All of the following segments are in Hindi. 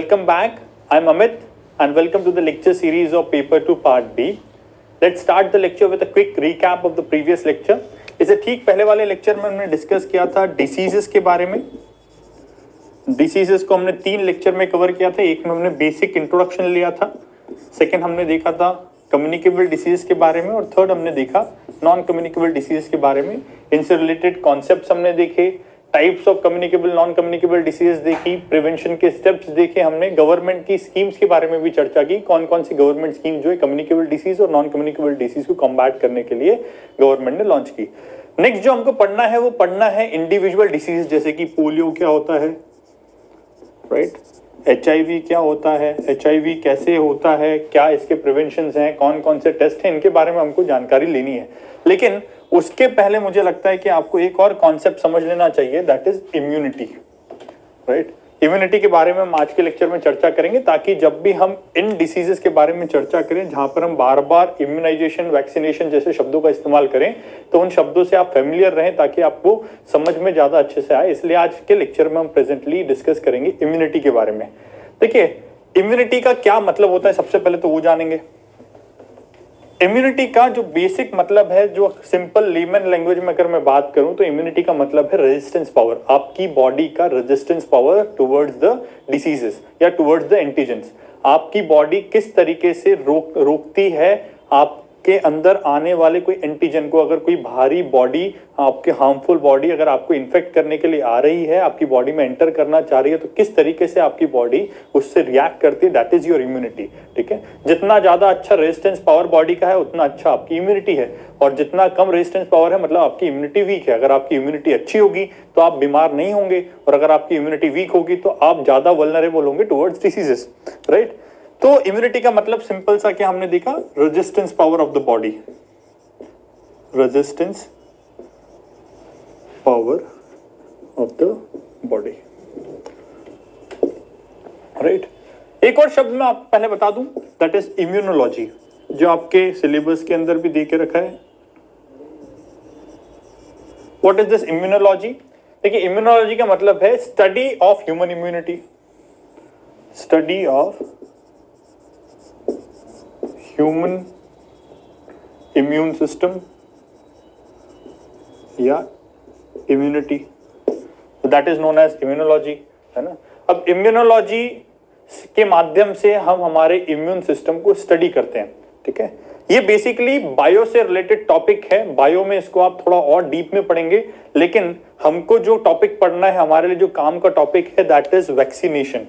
Welcome back. I'm Amit and welcome to the lecture series of Paper 2 Part B. Let's start the lecture with a quick recap of the previous lecture. इससे ठीक पहले वाले लेक्चर में हमने डिस्कस किया था डिसीजेस के बारे में. डिसीजेस को हमने 3 लेक्चर में कवर किया था. एक में हमने बेसिक इंट्रोडक्शन लिया था, सेकेंड हमने देखा था कम्युनिकेबल डिसीज के बारे में और थर्ड हमने देखा नॉन कम्युनिकेबल डिसीज के बारे में. इनसे रिलेटेड कॉन्सेप्ट्स हमने देखे, types of communicable non communicable disease देखी, प्रिवेंशन के स्टेप्स देखे हमने, गवर्नमेंट की स्कीम्स के बारे में भी चर्चा की. कौन कौन सी गवर्नमेंट स्कीम जो है कम्युनिकेबल डिसीज और नॉन कम्युनिकेबल डिसीज को कॉम्बैट करने के लिए गवर्नमेंट ने लॉन्च की. नेक्स्ट जो हमको पढ़ना है वो पढ़ना है इंडिविजुअल डिसीज, जैसे कि पोलियो क्या होता है, राइट, HIV क्या होता है, HIV कैसे होता है, क्या इसके प्रिवेंशन हैं, कौन कौन से टेस्ट हैं, इनके बारे में हमको जानकारी लेनी है. लेकिन उसके पहले मुझे लगता है कि आपको एक और कॉन्सेप्ट समझ लेना चाहिए, that is immunity. Right, immunity के बारे में हम आज के लेक्चर में चर्चा करेंगे ताकि जब भी हम इन डिसीजेस के बारे में चर्चा करें जहां पर हम बार बार इम्यूनाइजेशन, वैक्सीनेशन जैसे शब्दों का इस्तेमाल करें तो उन शब्दों से आप फेमिलियर रहें ताकि आपको समझ में ज्यादा अच्छे से आए. इसलिए आज के लेक्चर में हम प्रेजेंटली डिस्कस करेंगे इम्यूनिटी के बारे में. देखिए, इम्यूनिटी का क्या मतलब होता है सबसे पहले तो वो जानेंगे. इम्यूनिटी का जो बेसिक मतलब है, जो सिंपल लेमन लैंग्वेज में अगर मैं बात करूं तो इम्यूनिटी का मतलब है रेजिस्टेंस पावर, आपकी बॉडी का resistance power towards the diseases या टुवर्ड्स द एंटीजेंस. आपकी बॉडी किस तरीके से रोकती है आपके अंदर आने वाले कोई एंटीजन को. अगर कोई भारी बॉडी, आपके हार्मफुल बॉडी अगर आपको इन्फेक्ट करने के लिए आ रही है, आपकी बॉडी में एंटर करना चाह रही है, तो किस तरीके से आपकी बॉडी उससे रिएक्ट करती है, दैट इज योर इम्यूनिटी. ठीक है, जितना ज्यादा अच्छा रेजिस्टेंस पावर बॉडी का है उतना अच्छा आपकी इम्यूनिटी है, और जितना कम रेजिस्टेंस पावर है मतलब आपकी इम्यूनिटी वीक है. अगर आपकी इम्यूनिटी अच्छी होगी तो आप बीमार नहीं होंगे, और अगर आपकी इम्यूनिटी वीक होगी तो आप ज्यादा वल्नरेबल होंगे टुवर्ड्स डिसीजेस. राइट, तो इम्यूनिटी का मतलब सिंपल सा क्या हमने देखा, resistance power of the body, resistance power of the body. Right, एक और शब्द मैं आपको पहले बता दूं, दैट इज इम्यूनोलॉजी, जो आपके सिलेबस के अंदर भी दे के रखा है. What is this immunology? देखिए, इम्यूनोलॉजी का मतलब है study of human immunity, study of human immune system या immunity, that is known as immunology, है ना. अब इम्यूनोलॉजी के माध्यम से हम हमारे इम्यून सिस्टम को स्टडी करते हैं. ठीक है, ये बेसिकली बायो से रिलेटेड टॉपिक है. बायो में इसको आप थोड़ा और डीप में पढ़ेंगे, लेकिन हमको जो टॉपिक पढ़ना है, हमारे लिए जो काम का टॉपिक है, दैट इज वैक्सीनेशन.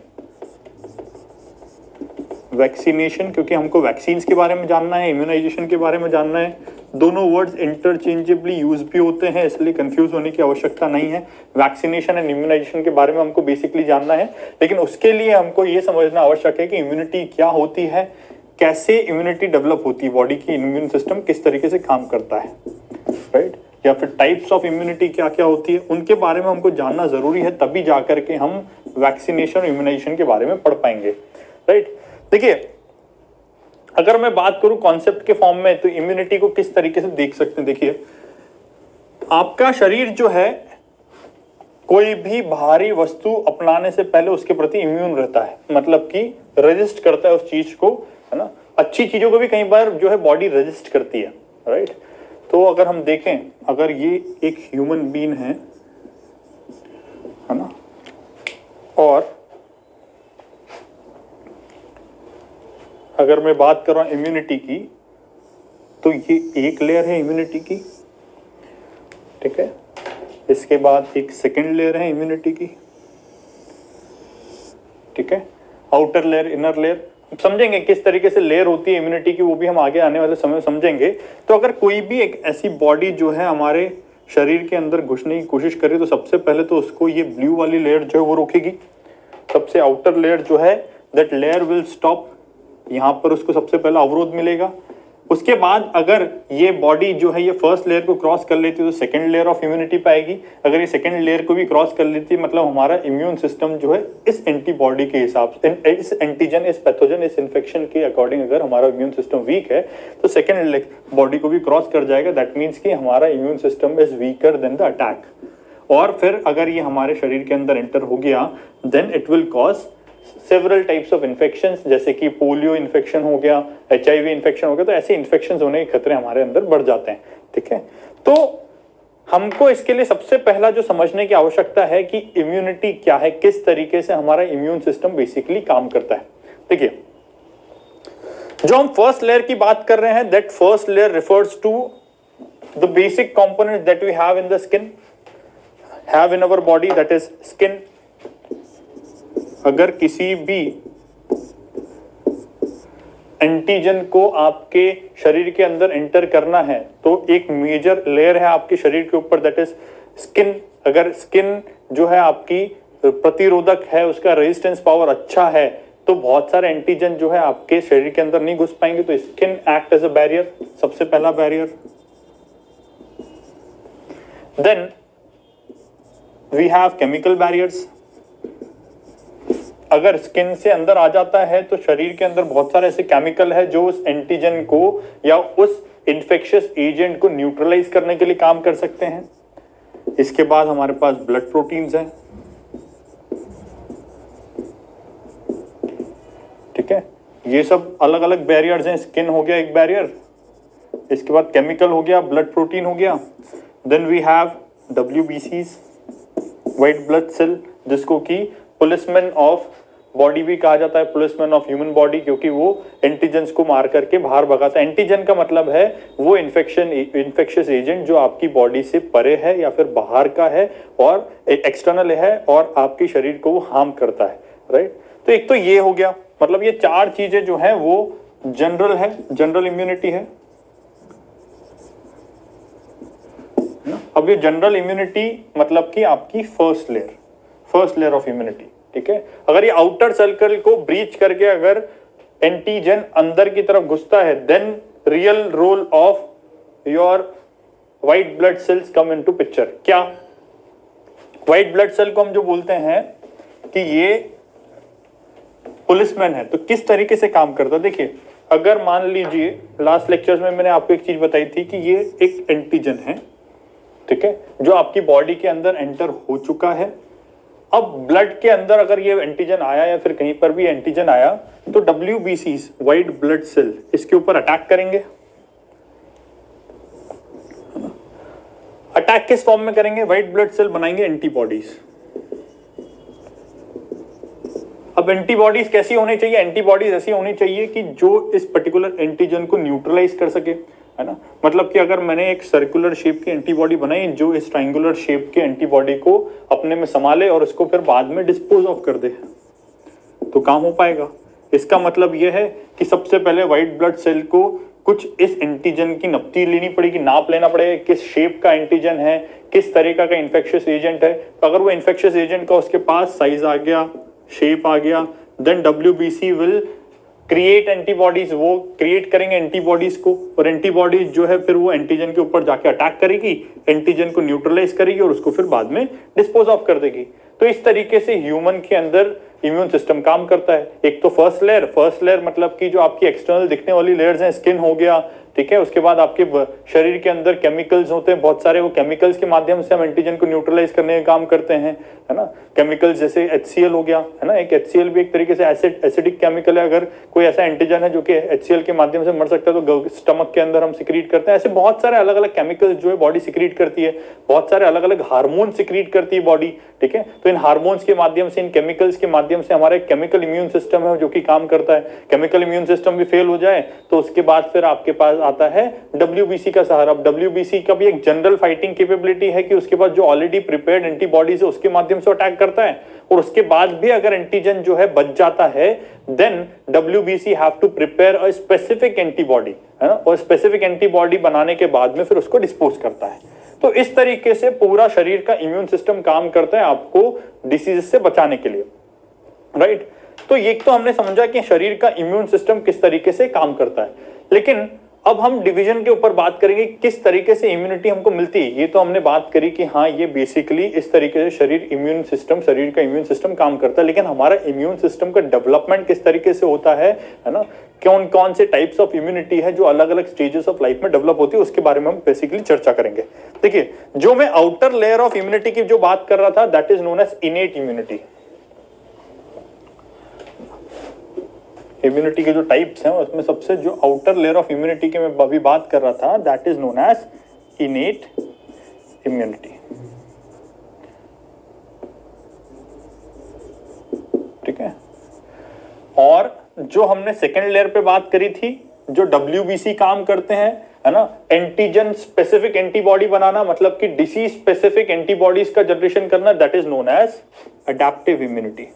वैक्सीनेशन, क्योंकि हमको वैक्सीन्स के बारे में जानना है, इम्यूनाइजेशन के बारे में जानना है. दोनों वर्ड्स इंटरचेंजेबली यूज भी होते हैं, इसलिए कंफ्यूज होने की आवश्यकता नहीं है. वैक्सीनेशन एंड इम्यूनाइजेशन के बारे में हमको बेसिकली जानना है, लेकिन उसके लिए हमको ये समझना आवश्यक है कि इम्यूनिटी क्या होती है, कैसे इम्यूनिटी डेवलप होती है, बॉडी की इम्यून सिस्टम किस तरीके से काम करता है. राइट, या फिर टाइप्स ऑफ इम्यूनिटी क्या क्या होती है, उनके बारे में हमको जानना जरूरी है, तभी जाकर के हम वैक्सीनेशन और इम्यूनाइजेशन के बारे में पढ़ पाएंगे. राइट, देखिए, अगर मैं बात करूं कॉन्सेप्ट के फॉर्म में, तो इम्यूनिटी को किस तरीके से देख सकते हैं. देखिए, आपका शरीर जो है कोई भी भारी वस्तु अपनाने से पहले उसके प्रति इम्यून रहता है, मतलब कि रेजिस्ट करता है उस चीज को, है ना. अच्छी चीजों को भी कई बार जो है बॉडी रेजिस्ट करती है. राइट, तो अगर हम देखें, अगर ये एक ह्यूमन बीइंग है ना, और अगर मैं बात कर रहा हूं इम्यूनिटी की, तो ये एक लेयर है इम्यूनिटी की. ठीक है, इसके बाद एक सेकंड लेयर है इम्यूनिटी की. ठीक है, आउटर लेयर, इनर लेयर, समझेंगे किस तरीके से लेयर होती है इम्यूनिटी की, वो भी हम आगे आने वाले समय में समझेंगे. तो अगर कोई भी एक ऐसी बॉडी जो है हमारे शरीर के अंदर घुसने की कोशिश करे, तो सबसे पहले तो उसको ये ब्लू वाली लेयर जो है वो रोकेगी. सबसे आउटर लेयर जो है, दैट लेयर विल स्टॉप, यहां पर उसको सबसे पहला अवरोध मिलेगा. उसके बाद अगर ये बॉडी जो है ये फर्स्ट लेयर को क्रॉस कर लेती है तो सेकंड लेयर ऑफ इम्यूनिटी पाएगी. अगर ये सेकंड लेयर को भी क्रॉस कर लेती है, मतलब हमारा इम्यून सिस्टम जो है इस एंटीबॉडी के हिसाब से, इस एंटीजन, इस पैथोजन, इस इन्फेक्शन के अकॉर्डिंग अगर हमारा इम्यून सिस्टम वीक है तो सेकंड बॉडी को भी क्रॉस कर जाएगा. दैट मीन्स कि हमारा immune system is weaker then the attack. और फिर अगर ये हमारे शरीर के अंदर एंटर हो गया, then it will cause several types of infections, जैसे कि पोलियो इन्फेक्शन हो गया, HIV इन्फेक्शन हो गया, तो ऐसे इन्फेक्शन होने के खतरे हमारे अंदर बढ़ जाते हैं। ठीक है, तो हमको इसके लिए सबसे पहला जो समझने की आवश्यकता है कि इम्यूनिटी क्या है, किस तरीके से हमारा इम्यून सिस्टम बेसिकली काम करता है। देखिए, जो हम फर्स्ट लेयर की बात कर रहे हैं, that first layer refers to the basic component that we have in the skin, have in our body, that is skin. अगर किसी भी एंटीजन को आपके शरीर के अंदर एंटर करना है तो एक मेजर लेयर है आपके शरीर के ऊपर, दैट इज स्किन। अगर स्किन जो है आपकी प्रतिरोधक है, उसका रेजिस्टेंस पावर अच्छा है, तो बहुत सारे एंटीजन जो है आपके शरीर के अंदर नहीं घुस पाएंगे। तो skin act as a barrier, सबसे पहला barrier. Then we have chemical barriers. अगर स्किन से अंदर आ जाता है तो शरीर के अंदर बहुत सारे ऐसे केमिकल है जो उस एंटीजन को या उस इन्फेक्शियस एजेंट को न्यूट्रलाइज करने के लिए काम कर सकते हैं। इसके बाद हमारे पास ब्लड प्रोटीन्स हैं। ठीक है, ये सब अलग अलग बैरियर्स हैं। स्किन हो गया एक बैरियर, इसके बाद केमिकल हो गया, ब्लड प्रोटीन हो गया। Then we have WBCs, white blood cell, जिसको कि पुलिसमैन ऑफ बॉडी भी कहा जाता है, पुलिसमैन ऑफ ह्यूमन बॉडी, क्योंकि वो एंटीजेंस को मार करके बाहर भगाता है। एंटीजन का मतलब है वो इन्फेक्शियस एजेंट जो आपकी बॉडी से परे है या फिर बाहर का है और एक्सटर्नल है और आपके शरीर को वो हार्म करता है, राइट। तो एक तो ये हो गया, मतलब ये चार चीजें जो है वो जनरल है, जनरल इम्यूनिटी है। अब ये जनरल इम्यूनिटी मतलब कि आपकी फर्स्ट लेयर ऑफ इम्यूनिटी। ठीक है, अगर ये आउटर सर्कल को ब्रीच करके अगर एंटीजन अंदर की तरफ घुसता है, then real role of your white blood cells come into picture. क्या व्हाइट ब्लड सेल को हम जो बोलते हैं कि ये पुलिसमैन है, तो किस तरीके से काम करता है। देखिए, अगर मान लीजिए लास्ट लेक्चर्स में मैंने आपको एक चीज बताई थी कि ये एक एंटीजन है, ठीक है, जो आपकी बॉडी के अंदर एंटर हो चुका है। अब ब्लड के अंदर अगर ये एंटीजन आया या फिर कहीं पर भी एंटीजन आया तो WBCs, व्हाइट ब्लड सेल, इसके ऊपर अटैक करेंगे। अटैक किस फॉर्म में करेंगे? व्हाइट ब्लड सेल बनाएंगे एंटीबॉडीज। अब एंटीबॉडीज कैसी होनी चाहिए? एंटीबॉडीज ऐसी होनी चाहिए कि जो इस पर्टिकुलर एंटीजन को न्यूट्रलाइज कर सके, है ना। मतलब कि अगर मैंने एक सर्कुलर शेप की एंटीबॉडी बनाई जो इस ट्रायंगुलर शेप के एंटीबॉडी को अपने में संभाले और उसको फिर बाद में डिस्पोज ऑफ कर दे, तो काम हो पाएगा। इसका मतलब यह है कि सबसे पहले व्हाइट ब्लड सेल को कुछ इस एंटीजन की नपती लेनी पड़ेगी, नाप लेना पड़ेगा, किस शेप का एंटीजन है, किस तरीका का इन्फेक्शियस एजेंट है। तो अगर वो इन्फेक्शियस एजेंट का उसके पास साइज आ गया, शेप आ गया, then WBC will create antibodies, वो क्रिएट करेंगे एंटीबॉडीज को, और एंटीबॉडीज जो है फिर वो एंटीजन के ऊपर जाके अटैक करेगी, एंटीजन को न्यूट्रलाइज करेगी और उसको फिर बाद में डिस्पोज ऑफ कर देगी। तो इस तरीके से ह्यूमन के अंदर इम्यून सिस्टम काम करता है। एक तो फर्स्ट लेयर मतलब कि जो आपकी एक्सटर्नल दिखने वाली लेयर्स हैं, स्किन हो गया, ठीक है। उसके बाद आपके शरीर के अंदर केमिकल्स होते हैं बहुत सारे, वो केमिकल्स के माध्यम से हम एंटीजन को न्यूट्रलाइज करने का काम करते हैं, है ना। केमिकल्स जैसे HCl हो गया, है ना। एक HCl भी एक तरीके से एसिडिक केमिकल है। अगर कोई ऐसा एंटीजन है जो कि HCl के माध्यम से मर सकता है तो स्टमक के अंदर हम सिक्रीट करते हैं। ऐसे बहुत सारे अलग अलग केमिकल्स जो है बॉडी सिक्रीट करती है, बहुत सारे अलग अलग हार्मोन सिक्रीट करती है बॉडी, ठीक है। तो इन हार्मोन्स के माध्यम से, इन केमिकल्स के माध्यम से हमारा एक केमिकल इम्यून सिस्टम है जो कि काम करता है। केमिकल इम्यून सिस्टम भी फेल हो जाए तो उसके बाद फिर आपके पास आता है WBC का सहारा। WBC का भी एक जनरल फाइटिंग कैपेबिलिटी है कि उसके पास जो ऑलरेडी प्रिपेयर्ड एंटीबॉडीज है उसके माध्यम से अटैक करता है, और उसके बाद भी अगर एंटीजन जो है बच जाता है, then WBC have to prepare a specific antibody, है ना, और स्पेसिफिक एंटीबॉडी बनाने के बाद में फिर उसको डिस्पोज करता है। तो इस तरीके से पूरा शरीर का इम्यून सिस्टम काम करता है आपको डिसीज से बचाने के लिए, राइट। तो ये तो हमने समझा कि शरीर का इम्यून सिस्टम किस तरीके से काम करता है, लेकिन अब हम डिवीजन के ऊपर बात करेंगे किस तरीके से इम्यूनिटी हमको मिलती है। ये तो हमने बात करी कि हाँ, ये बेसिकली इस तरीके से शरीर का इम्यून सिस्टम काम करता है, लेकिन हमारा इम्यून सिस्टम का डेवलपमेंट किस तरीके से होता है ना, कौन कौन से टाइप्स ऑफ इम्यूनिटी है जो अलग अलग स्टेजेस ऑफ लाइफ में डेवलप होती है, उसके बारे में हम बेसिकली चर्चा करेंगे। देखिए, जो मैं आउटर लेयर ऑफ इम्यूनिटी की जो बात कर रहा था, that is known as innate immunity. Immunity के जो टाइप्स हैं उसमें सबसे जो आउटर लेयर ऑफ इम्यूनिटी की मैं अभी बात कर रहा था, that is known as innate immunity. ठीक है, और जो हमने सेकेंड लेयर पे बात करी थी, जो WBC काम करते हैं, है ना, एंटीजन स्पेसिफिक एंटीबॉडी बनाना, मतलब कि डिसीज स्पेसिफिक एंटीबॉडीज का जनरेशन करना, that is known as adaptive immunity.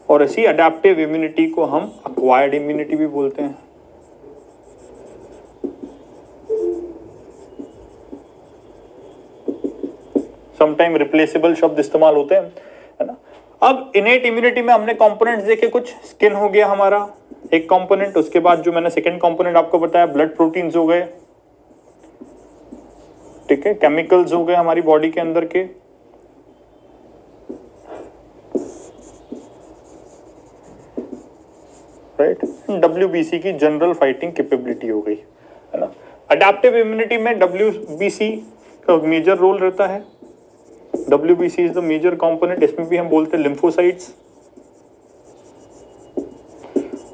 और इसी अडैप्टिव इम्यूनिटी को हम अक्वायर्ड इम्यूनिटी भी बोलते हैं। समटाइम रिप्लेसेबल शब्द इस्तेमाल होते हैं, है ना। अब इनेट इम्यूनिटी में हमने कंपोनेंट्स देखे, कुछ स्किन हो गया हमारा एक कंपोनेंट, उसके बाद जो मैंने सेकंड कंपोनेंट आपको बताया ब्लड प्रोटीन्स हो गए, ठीक है, केमिकल्स हो गए हमारी बॉडी के अंदर के, राइट, WBC की जनरल फाइटिंग कैपेबिलिटी हो गई, है ना। अडैप्टिव इम्यूनिटी में WBC का मेजर रोल रहता है। WBC is the major component. इसमें भी हम बोलते हैं लिम्फोसाइट्स,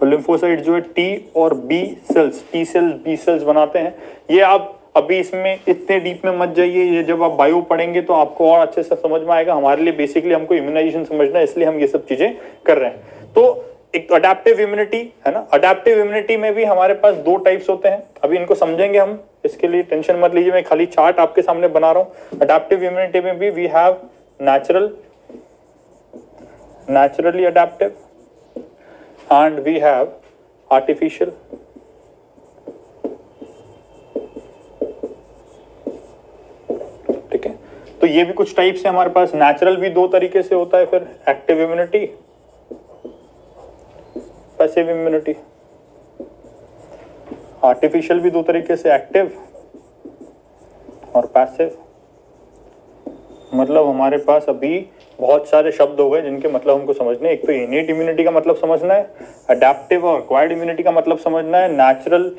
और लिम्फोसाइट जो है T और B cells, T cells B सेल्स बनाते हैं। ये आप अभी इसमें इतने डीप में मत जाइए, ये जब आप बायो पढ़ेंगे तो आपको और अच्छे से समझ में आएगा। हमारे लिए बेसिकली हमको इम्यूनाइजेशन समझना है, इसलिए हम ये सब चीजें कर रहे हैं। तो एक अडैप्टिव इम्यूनिटी है ना, अडैप्टिव इम्यूनिटी में भी हमारे पास दो टाइप्स होते हैं, अभी इनको समझेंगे हम, इसके लिए टेंशन मत लीजिए, मैं खाली चार्ट आपके सामने बना रहा हूं। अडैप्टिव इम्यूनिटी में भी we have naturally adaptive and we have artificial। ठीक है, तो ये भी कुछ टाइप्स है हमारे पास। नेचुरल भी दो तरीके से होता है, फिर active immunity, passive immunity. Artificial भी दो तरीके से, एक्टिव और पैसिव। मतलब हमारे पास अभी बहुत सारे शब्द हो गए जिनके मतलब हमको समझने। एक तो इनेट इम्यूनिटी का मतलब समझना है, अडैप्टिव और एक्वायर्ड इम्यूनिटी का मतलब समझना है, नेचुरल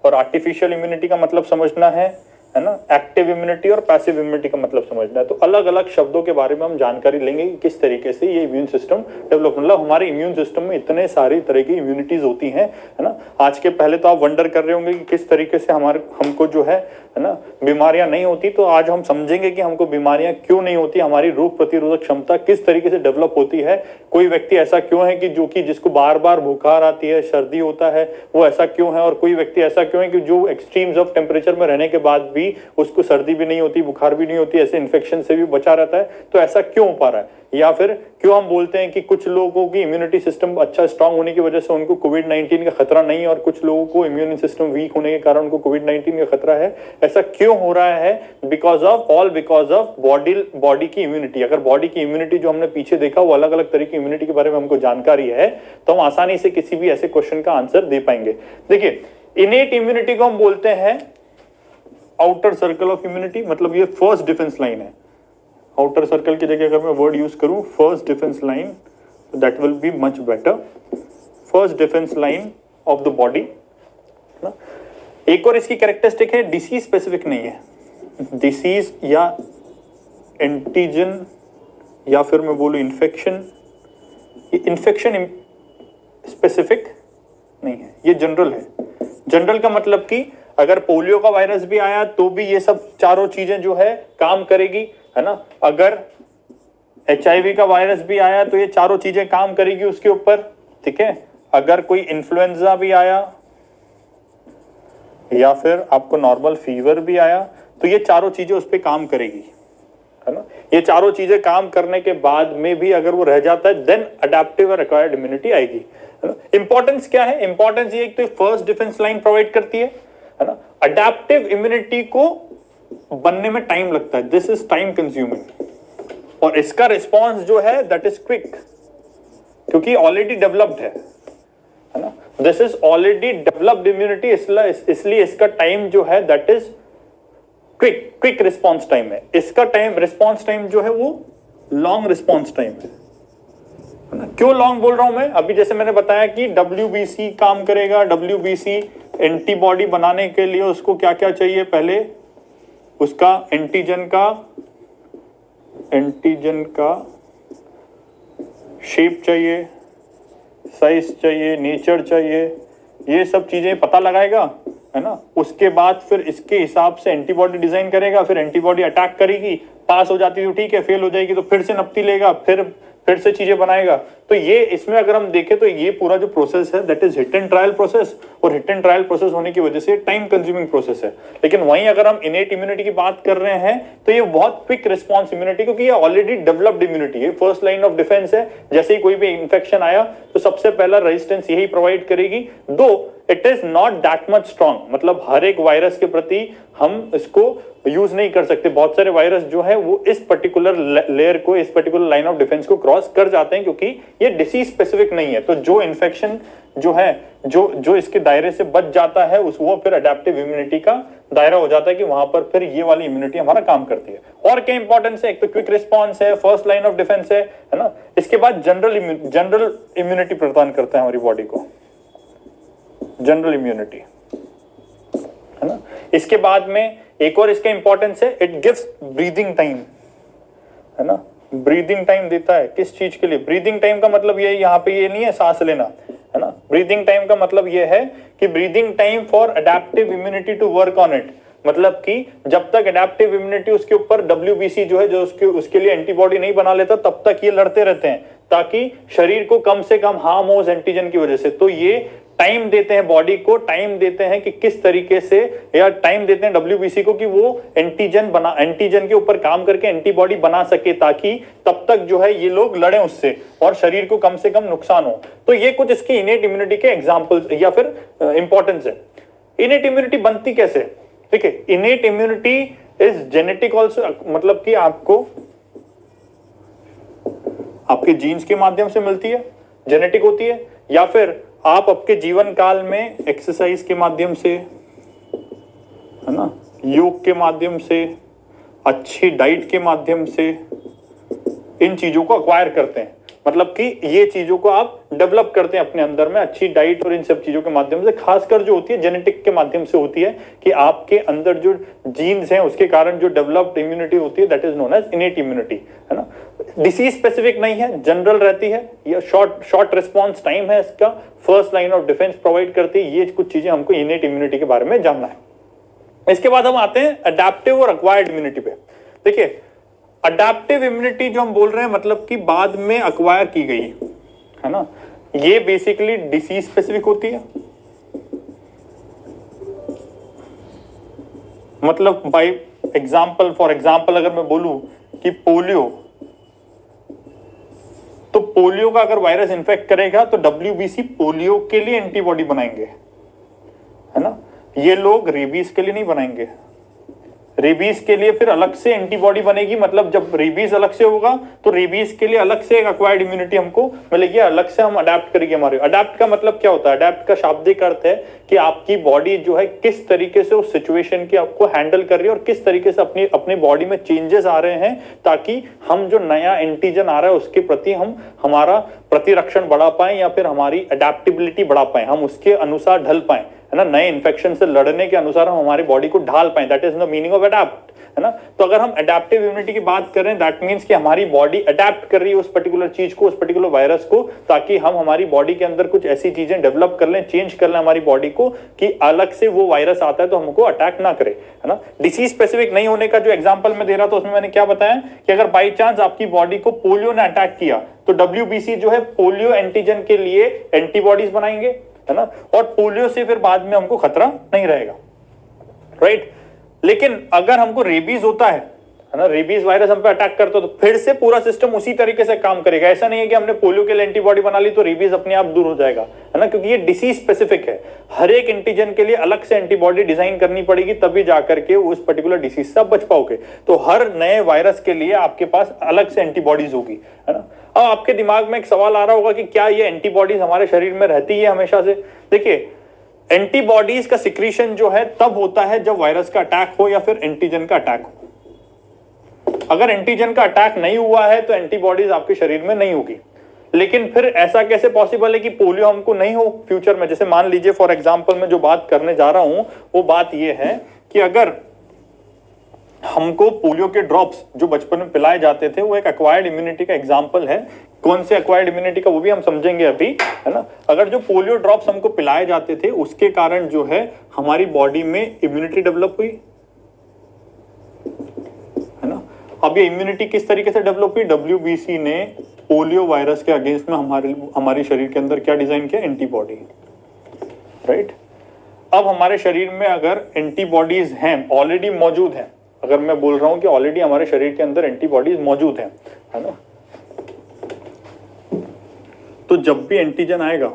और आर्टिफिशियल इम्यूनिटी का मतलब समझना है ना, एक्टिव इम्यूनिटी और पैसिव इम्यूनिटी का मतलब समझना है। तो अलग अलग शब्दों के बारे में हम जानकारी लेंगे कि किस तरीके से ये इम्यून सिस्टम डेवलप, मतलब हमारे इम्यून सिस्टम में इतने सारी तरह की इम्यूनिटीज होती हैं, है ना। आज के पहले तो आप वंडर कर रहे होंगे कि किस तरीके से हमको जो है ना बीमारियां नहीं होती। तो आज हम समझेंगे कि हमको बीमारियां क्यों नहीं होती, हमारी रोग प्रतिरोधक क्षमता किस तरीके से डेवलप होती है। कोई व्यक्ति ऐसा क्यों है कि जिसको बार बार बुखार आती है, सर्दी होता है, वो ऐसा क्यों है, और कोई व्यक्ति ऐसा क्यों है कि जो एक्सट्रीम्स ऑफ टेम्परेचर में रहने के बाद भी उसको सर्दी भी नहीं होती, बुखार भी नहीं होती, ऐसे इन्फेक्शन से भी बचा रहता है। तो ऐसा क्यों हो पा रहा है, या फिर क्यों हम बोलते हैं कि कुछ लोगों की इम्यूनिटी सिस्टम अच्छा स्ट्रांग होने की वजह से उनको कोविड-19 का खतरा नहीं, और कुछ लोगों को इम्यून सिस्टम वीक होने के कारण उनको कोविड-19 का खतरा है। ऐसा क्यों हो रहा है? बिकॉज ऑफ बॉडी की इम्यूनिटी। अगर बॉडी की इम्यूनिटी जो हमने पीछे देखा वो अलग अलग तरह की इम्यूनिटी के बारे में हमको जानकारी है, तो हम आसानी से किसी भी ऐसे क्वेश्चन का आंसर दे पाएंगे। देखिए, इनेट इम्यूनिटी को हम बोलते हैं आउटर सर्कल ऑफ इम्यूनिटी, मतलब ये फर्स्ट डिफेंस लाइन है। आउटर सर्कल की जगह अगर मैं वर्ड यूज करूं first defence line, that will be much better. First defence line of the body. एक और इसकी कैरेक्टरिस्टिक है, डिसीज स्पेसिफिक नहीं है। डिसीज या एंटीजन या फिर मैं बोलूं इन्फेक्शन, ये इन्फेक्शन स्पेसिफिक नहीं है, ये जनरल है। जनरल का मतलब कि अगर पोलियो का वायरस भी आया तो भी ये सब चारों चीजें जो है काम करेगी, है ना। अगर HIV का वायरस भी आया तो ये चारों चीजें काम करेगी उसके ऊपर, ठीक है। अगर कोई इन्फ्लुएंजा भी आया या फिर आपको नॉर्मल फीवर भी आया तो ये चारों चीजें उस पर काम करेगी, है ना। ये चारों चीजें काम करने के बाद में भी अगर वो रह जाता है देन अडैप्टिव और एक्वायर्ड इम्यूनिटी आएगी। इंपॉर्टेंस क्या है? इंपॉर्टेंस ये एक तो फर्स्ट डिफेंस लाइन प्रोवाइड करती है ना। अडैप्टिव इम्यूनिटी को बनने में टाइम लगता है, दिस इज टाइम कंज्यूमिंग, और इसका रिस्पॉन्स जो है दैट इज क्विक, क्योंकि ऑलरेडी डेवलप्ड है ना। This is already developed immunity, इसलिए इसका टाइम जो है that is quick response time है। इसका टाइम रिस्पॉन्स टाइम जो है वो लॉन्ग रिस्पॉन्स टाइम है। क्यों लॉन्ग बोल रहा हूं मैं? अभी जैसे मैंने बताया कि WBC काम करेगा। WBC एंटीबॉडी बनाने के लिए उसको क्या क्या चाहिए? पहले उसका एंटीजन का एंटीजन का शेप चाहिए, साइज चाहिए, नेचर चाहिए, ये सब चीजें पता लगाएगा, है ना। उसके बाद फिर इसके हिसाब से एंटीबॉडी डिजाइन करेगा, फिर एंटीबॉडी अटैक करेगी, पास हो जाती तो ठीक है, फेल हो जाएगी तो फिर से नपती लेगा, फिर से चीजें बनाएगा। तो ये इसमें अगर हम देखें तो ये पूरा जो प्रोसेस है that is hit and trial process, और हिट एंड ट्रायल प्रोसेस होने की वजह से टाइम कंज्यूमिंग प्रोसेस है। लेकिन वहीं अगर हम इनेट इम्यूनिटी की बात कर रहे हैं तो ये बहुत क्विक रिस्पॉन्स इम्यूनिटी, क्योंकि ये ऑलरेडी डेवलप्ड इम्यूनिटी है, फर्स्ट लाइन ऑफ डिफेंस है। जैसे ही कोई भी इंफेक्शन आया तो सबसे पहला रेजिस्टेंस यही प्रोवाइड करेगी, दो it is not that much strong, मतलब हर एक वायरस के प्रति हम इसको यूज नहीं कर सकते। बहुत सारे वायरस जो है वो इस पर्टिकुलर लेयर को, इस पर्टिकुलर लाइन ऑफ डिफेंस को क्रॉस कर जाते हैं, क्योंकि ये डिसीज स्पेसिफिक नहीं है। तो जो इन्फेक्शन जो है जो इसके दायरे से बच जाता है उस वो फिर अडेप्टिव इम्यूनिटी का दायरा हो जाता है, कि वहां पर फिर ये वाली इम्यूनिटी हमारा काम करती है। और क्या इंपॉर्टेंस है, एक तो क्विक रिस्पॉन्स है, फर्स्ट लाइन ऑफ डिफेंस है ना। इसके बाद जनरल इम्यूनिटी प्रदान करता है हमारी बॉडी को, जनरल इम्यूनिटी, है ना। इसके बाद में एक और इसका इंपॉर्टेंस है, इट गिव्स ब्रीदिंग टाइम, है ना। ब्रीदिंग टाइम देता है किस चीज के लिए? ब्रीदिंग टाइम का मतलब ये यहाँ पे ये नहीं है सांस लेना, है ना। ब्रीदिंग टाइम का मतलब ये है कि breathing time for adaptive immunity to work on it, मतलब कि जब तक अडेप्टिव इम्यूनिटी उसके ऊपर WBC जो है, जो उसके लिए एंटीबॉडी नहीं बना लेता, तब तक ये लड़ते रहते हैं, ताकि शरीर को कम से कम हार्म हो उस एंटीजन की वजह से। तो ये टाइम देते हैं बॉडी को, टाइम देते हैं कि किस तरीके से, या टाइम देते हैं WBC को कि वो एंटीजन के ऊपर काम करके एंटीबॉडी बना सके, ताकि तब तक जो है ये लोग लड़े उससे और शरीर को कम से कम नुकसान हो। तो ये कुछ इसकी इनेट इम्यूनिटी के एग्जांपल्स या फिर इंपॉर्टेंस है। इनेट इम्यूनिटी बनती कैसे? ठीक है, innate immunity is genetic also, मतलब कि आपको आपके जीन्स के माध्यम से मिलती है, जेनेटिक होती है, या फिर आप आपके जीवन काल में एक्सरसाइज के माध्यम से, है ना, योग के माध्यम से, अच्छी डाइट के माध्यम से इन चीजों को अक्वायर करते हैं। मतलब कि ये चीजों को आप डेवलप करते हैं अपने अंदर में, अच्छी डाइट और इन सब चीजों के माध्यम से, खासकर जो होती है जेनेटिक के माध्यम से होती है, कि आपके अंदर जो जीन्स हैं उसके कारण जो डेवलप्ड इम्यूनिटी होती है that is known as innate immunity, है ना। डिसीज स्पेसिफिक नहीं है, जनरल रहती है, ये शॉर्ट रिस्पॉन्स टाइम है इसका, first line of defence provide करती है। ये कुछ चीजें हमको इनेट इम्यूनिटी के बारे में जानना है। इसके बाद हम आते हैं अडेप्टिव और एक्वायर्ड इम्यूनिटी पे। देखिए, अडेप्टिव इम्यूनिटी जो हम बोल रहे हैं, मतलब कि बाद में अक्वायर की गई, है ना, ये बेसिकली डिसीज स्पेसिफिक होती है। मतलब बाय एग्जांपल, फॉर एग्जांपल अगर मैं बोलूं कि पोलियो, तो पोलियो का अगर वायरस इन्फेक्ट करेगा तो WBC पोलियो के लिए एंटीबॉडी बनाएंगे, है ना। ये लोग रेबीज के लिए नहीं बनाएंगे, रेबीज के लिए फिर अलग से एंटीबॉडी बनेगी। मतलब जब रेबीज अलग से होगा तो रेबीज के लिए अलग से एक एक्वायर्ड इम्यूनिटी हमको मिलेगी, अलग से हम अडेप्ट करेंगे हमारे। अडेप्ट का मतलब क्या होता है? अडेप्ट का शाब्दिक अर्थ है कि आपकी बॉडी जो है किस तरीके से उस सिचुएशन की आपको हैंडल कर रही है और किस तरीके से अपनी बॉडी में चेंजेस आ रहे हैं, ताकि हम जो नया एंटीजन आ रहा है उसके प्रति हम हमारा प्रतिरक्षण बढ़ा पाए, या फिर हमारी अडेप्टेबिलिटी बढ़ा पाए, हम उसके अनुसार ढल पाए, है ना। नए इन्फेक्शन से लड़ने के अनुसार हम हमारी बॉडी को ढाल पाए, that is the meaning of adapt, है ना। तो अगर हम अडेप्टिव इम्यूनिटी की बात करें, दैट मींस कि हमारी बॉडी अडेप्ट कर रही है उस पर्टिकुलर चीज को, उस पर्टिकुलर वायरस को, ताकि हम हमारी बॉडी के अंदर कुछ ऐसी चीजें डेवलप कर लें, चेंज कर लें हमारी बॉडी को, कि अलग से वो वायरस आता है तो हमको अटैक ना करे, है ना। डिसीज स्पेसिफिक नहीं होने का जो एग्जांपल मैं दे रहा था उसमें मैंने क्या बताया कि अगर बाई चांस आपकी बॉडी को पोलियो ने अटैक किया तो WBC जो है पोलियो एंटीजन के लिए एंटीबॉडीज बनाएंगे, है ना, और पोलियो से फिर बाद में हमको खतरा नहीं रहेगा, राइट। लेकिन अगर हमको रेबीज होता है ना, रेबीज वायरस हम पे अटैक करता है, तो फिर से पूरा सिस्टम उसी तरीके से काम करेगा। ऐसा नहीं है कि हमने पोलियो के लिए एंटीबॉडी बना ली तो रेबीज अपने आप दूर हो जाएगा, है ना, क्योंकि ये डिसीज स्पेसिफिक है। हर एक एंटीजन के लिए अलग से एंटीबॉडी डिजाइन करनी पड़ेगी, तभी जाकर के उस पर्टिकुलर डिसीज से आप बच पाओगे। तो हर नए वायरस के लिए आपके पास अलग से एंटीबॉडीज होगी, है ना। अब आपके दिमाग में एक सवाल आ रहा होगा कि क्या ये एंटीबॉडीज हमारे शरीर में रहती है हमेशा से? देखिए, एंटीबॉडीज का सिक्रीशन जो है तब होता है जब वायरस का अटैक हो या फिर एंटीजन का अटैक हो। अगर एंटीजन का अटैक नहीं हुआ है तो एंटीबॉडीज आपके शरीर में नहीं होगी। लेकिन फिर ऐसा कैसे पॉसिबल है कि पोलियो हमको नहीं हो फ्यूचर में? जैसे मान लीजिए फॉर एग्जांपल मैं जो बात करने जा रहा हूं वो बात ये है कि अगर हमको पोलियो के ड्रॉप्स जो बचपन में पिलाए जाते थे वो एक एक्वायर्ड इम्यूनिटी का एग्जांपल है। कौन से एक्वायर्ड इम्यूनिटी का वो भी हम समझेंगे अभी, है ना। अगर जो पोलियो ड्रॉप्स हमको पिलाए जाते थे उसके कारण जो है हमारी बॉडी में इम्यूनिटी डेवलप हुई, है ना। अब ये इम्यूनिटी किस तरीके से डेवलप हुई? WBC ने पोलियो वायरस के अगेंस्ट में हमारे शरीर के अंदर क्या डिजाइन किया? Antibody, right. अब हमारे शरीर में अगर एंटीबॉडीज हैं, ऑलरेडी मौजूद हैं, अगर मैं बोल रहा हूं कि ऑलरेडी हमारे शरीर के अंदर एंटीबॉडीज मौजूद हैं, है ना, तो जब भी एंटीजन आएगा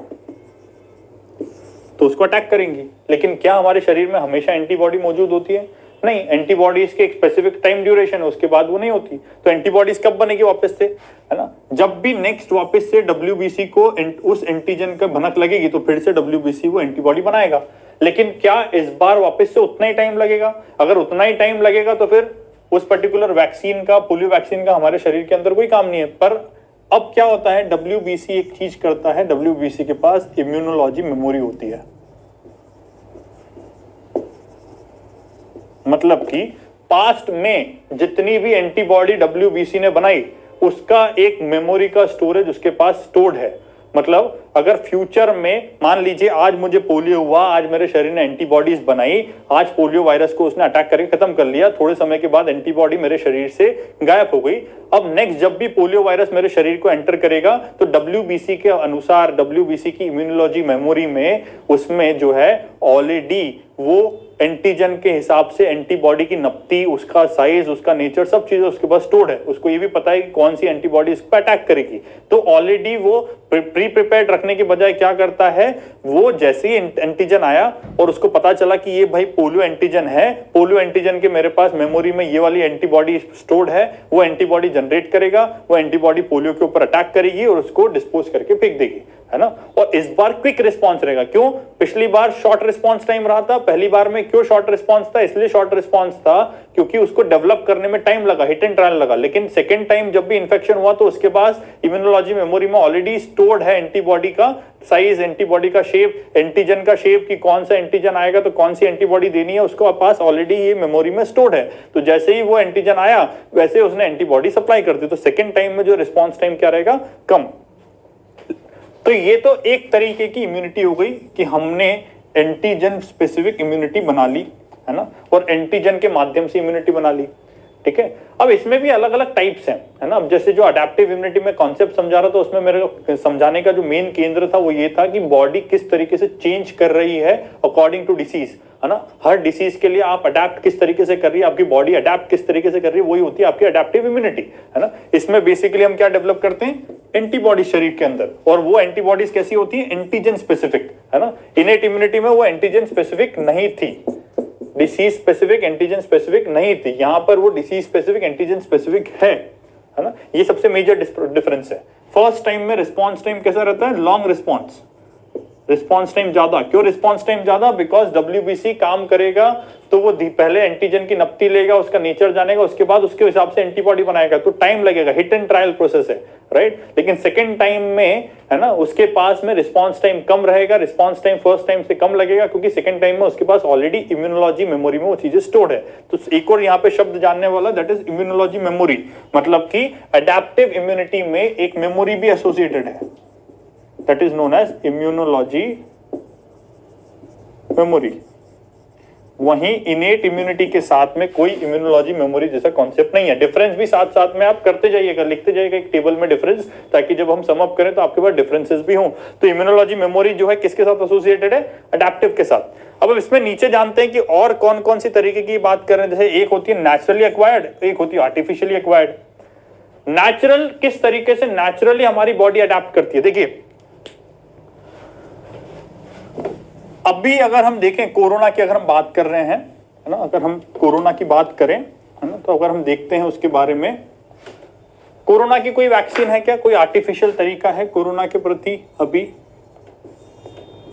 तो उसको अटैक करेंगी। लेकिन क्या हमारे शरीर में हमेशा एंटीबॉडी मौजूद होती है? नहीं, एंटीबॉडीज के एक स्पेसिफिक टाइम ड्यूरेशन है, उसके बाद वो नहीं होती। तो एंटीबॉडीज कब बनेगी वापस से, है ना, जब भी नेक्स्ट वापस से WBC को उस एंटीजन का भनक लगेगी तो फिर से WBC वो एंटीबॉडी बनाएगा। लेकिन क्या इस बार वापस से उतना ही टाइम लगेगा? अगर उतना ही टाइम लगेगा तो फिर उस पर्टिकुलर वैक्सीन का, पोलियो वैक्सीन का हमारे शरीर के अंदर कोई काम नहीं है। पर अब क्या होता है, WBC एक चीज करता है, WBC के पास इम्यूनोलॉजी मेमोरी होती है। मतलब कि पास्ट में जितनी भी एंटीबॉडी WBC ने बनाई उसका एक मेमोरी का स्टोरेज उसके पास स्टोर्ड है। मतलब अगर फ्यूचर में मान लीजिए आज मुझे पोलियो हुआ, आज मेरे शरीर ने एंटीबॉडीज बनाई, आज पोलियो वायरस को उसने अटैक करके खत्म कर लिया, थोड़े समय के बाद एंटीबॉडी मेरे शरीर से गायब हो गई। अब नेक्स्ट जब भी पोलियो वायरस मेरे शरीर को एंटर करेगा तो WBC के अनुसार, WBC की इम्यूनोलॉजी मेमोरी में उसमें जो है ऑलरेडी वो एंटीजन के हिसाब से एंटीबॉडी की नपती, उसका साइज, उसका नेचर, सब चीजें उसके पास स्टोर्ड है। उसको ये भी पता है कि कौन सी एंटीबॉडी इस पर अटैक करेगी। तो ऑलरेडी वो प्री प्रिपेयर्ड रखने के बजाय क्या करता है, वो जैसे ही एंटीजन आया और उसको पता चला कि ये भाई पोलियो एंटीजन है, पोलियो एंटीजन के मेरे पास मेमोरी में ये वाली एंटीबॉडी स्टोर्ड है, वो एंटीबॉडी जनरेट करेगा, वो एंटीबॉडी पोलियो के ऊपर अटैक करेगी और उसको डिस्पोज करके फेंक देगी, है ना। और इस बार क्विक रिस्पॉन्स रहेगा। क्यों? पिछली बार शॉर्ट रिस्पॉन्स टाइम रहा था। पहली बार में क्यों शॉर्ट रिस्पॉन्स था? इसलिए शॉर्ट रिस्पॉन्स था क्योंकि उसको डेवलप करने में टाइम लगा, हिट एंड ट्रायल लगा। लेकिन सेकेंड टाइम जब भी इंफेक्शन हुआ तो उसके पास इम्यूनोलॉजी मेमोरी में ऑलरेडी स्टोर्ड है एंटीबॉडी का साइज, एंटीबॉडी का शेप, एंटीजन का शेप, कि कौन सा एंटीजन आएगा तो कौन सी एंटीबॉडी देनी है, उसको पास ऑलरेडी ये मेमोरी में स्टोर्ड है। तो जैसे ही वो एंटीजन आया वैसे उसने एंटीबॉडी सप्लाई कर दी। तो सेकेंड टाइम में जो रिस्पॉन्स टाइम क्या रहेगा? कम। तो ये तो एक तरीके की इम्यूनिटी हो गई कि हमने एंटीजन स्पेसिफिक इम्यूनिटी बना ली, है ना, और एंटीजन के माध्यम से इम्यूनिटी बना ली, ठीक है। अब इसमें भी अलग अलग टाइप्स हैं, है ना। अब जैसे जो अडेप्टिव इम्यूनिटी में कॉन्सेप्ट समझा रहा था उसमें मेरे को समझाने का जो मेन केंद्र था वो ये था कि बॉडी किस तरीके से चेंज कर रही है अकॉर्डिंग टू डिसीज, है ना। हर डिसीज के लिए आप अडेप्ट किस तरीके से कर रही है, आपकी बॉडी अडेप्ट किस तरीके से कर रही है, वही होती है आपकी अडेप्टिव इम्यूनिटी, है ना। इसमें बेसिकली हम क्या डेवलप करते हैं? एंटीबॉडी शरीर के अंदर। और वो एंटीबॉडीज कैसी होती है? एंटीजन स्पेसिफिक, है ना। इनेट इम्यूनिटी में वो एंटीजन स्पेसिफिक नहीं थी, डिसीज स्पेसिफिक, एंटीजन स्पेसिफिक नहीं थी। यहां पर वो डिसीज स्पेसिफिक, एंटीजन स्पेसिफिक है ना। ये सबसे मेजर डिफरेंस है। फर्स्ट टाइम में रिस्पॉन्स टाइम कैसा रहता है? लॉन्ग रिस्पॉन्स, रिस्पॉन्स टाइम ज्यादा। क्यों रिस्पॉन्स टाइम ज्यादा? बिकॉज WBC काम करेगा तो वो पहले एंटीजन की नपती लेगा, उसका नेचर जानेगा, उसके बाद उसके हिसाब से एंटीबॉडी बनाएगा। तो टाइम लगेगा, हिट एंड ट्रायल प्रोसेस है, राइट। लेकिन सेकेंड टाइम में, है ना, उसके पास में रिस्पॉन्स टाइम कम रहेगा, रिस्पॉन्स टाइम फर्स्ट टाइम से कम लगेगा क्योंकि सेकेंड टाइम में उसके पास ऑलरेडी इम्यूनोलॉजी मेमोरी में वो चीजें स्टोर्ड है। तो एक और यहाँ पे शब्द जानने वाला, दैट इज इम्यूनोलॉजी मेमोरी। मतलब कि अडेप्टिव इम्यूनिटी में एक मेमोरी भी एसोसिएटेड है, that is known as immunology memory। वहीं इनेट इम्यूनिटी के साथ में कोई इम्यूनोलॉजी मेमोरी जैसा कॉन्सेप्ट नहीं है। डिफरेंस भी साथ साथ में आप करते जाइएगा, लिखते जाइएगा एक टेबल में डिफरेंस, ताकि जब हम सम अप करें तो आपके पास डिफरेंसेस भी हों। तो इम्यूनोलॉजी मेमोरी जो है किसके साथ एसोसिएटेड है? अडेप्टिव के साथ। अब इसमें नीचे जानते हैं कि और कौन कौन सी तरीके की बात कर रहे हैं। जैसे एक होती है नेचुरली एक्वायर्ड, एक होती है आर्टिफिशियली एक्वायर्ड। नेचुरल किस तरीके से नेचुरली हमारी बॉडी अडेप्ट करती है? देखिए अभी अगर हम देखें कोरोना की, अगर हम बात कर रहे हैं, है ना, अगर हम कोरोना की बात करें, है ना, तो अगर हम देखते हैं उसके बारे में, कोरोना की कोई वैक्सीन है क्या? कोई आर्टिफिशियल तरीका है कोरोना के प्रति? अभी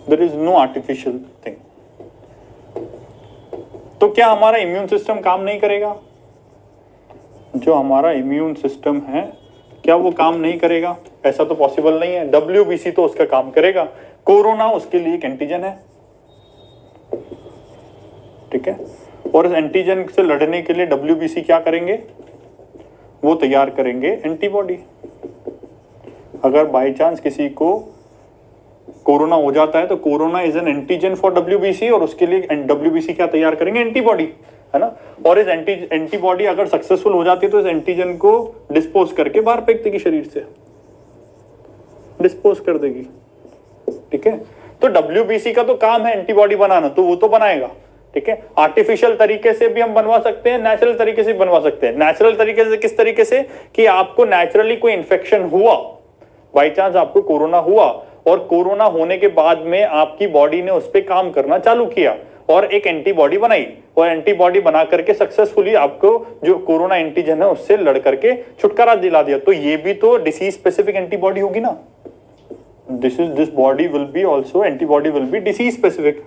there is no artificial thing. तो क्या हमारा इम्यून सिस्टम काम नहीं करेगा? जो हमारा इम्यून सिस्टम है क्या वो काम नहीं करेगा? ऐसा तो पॉसिबल नहीं है। WBC तो उसका काम करेगा, कोरोना उसके लिए एक एंटीजन है। ठीक है। और इस एंटीजन से लड़ने के लिए डब्ल्यूबीसी क्या करेंगे, वो तैयार करेंगे एंटीबॉडी। अगर बाय चांस किसी को कोरोना हो जाता है तो corona is an antigen for WBC, और उसके लिए डब्ल्यूबीसी क्या तैयार करेंगे, एंटीबॉडी, है ना। और इस एंटीबॉडी अगर सक्सेसफुल हो जाती है तो इस एंटीजन को डिस्पोज करके बाहर फेंक देगी, शरीर से डिस्पोज कर देगी, ठीक है। तो डब्ल्यूबीसी का तो काम है एंटीबॉडी बनाना, तो वो तो बनाएगा, ठीक है। आर्टिफिशियल तरीके से भी हम बनवा सकते हैं, नेचुरल तरीके से बनवा सकते हैं। नेचुरल तरीके से किस तरीके से, कि आपको नेचुरली कोई इंफेक्शन हुआ, बाई चांस आपको कोरोना हुआ, और कोरोना होने के बाद में आपकी बॉडी ने उस पर काम करना चालू किया और एक एंटीबॉडी बनाई, और एंटीबॉडी बना करके सक्सेसफुली आपको जो कोरोना एंटीजन है उससे लड़ करके छुटकारा दिला दिया, तो ये भी तो डिसीज स्पेसिफिक एंटीबॉडी होगी ना। This body will be also, antibody will be disease specific,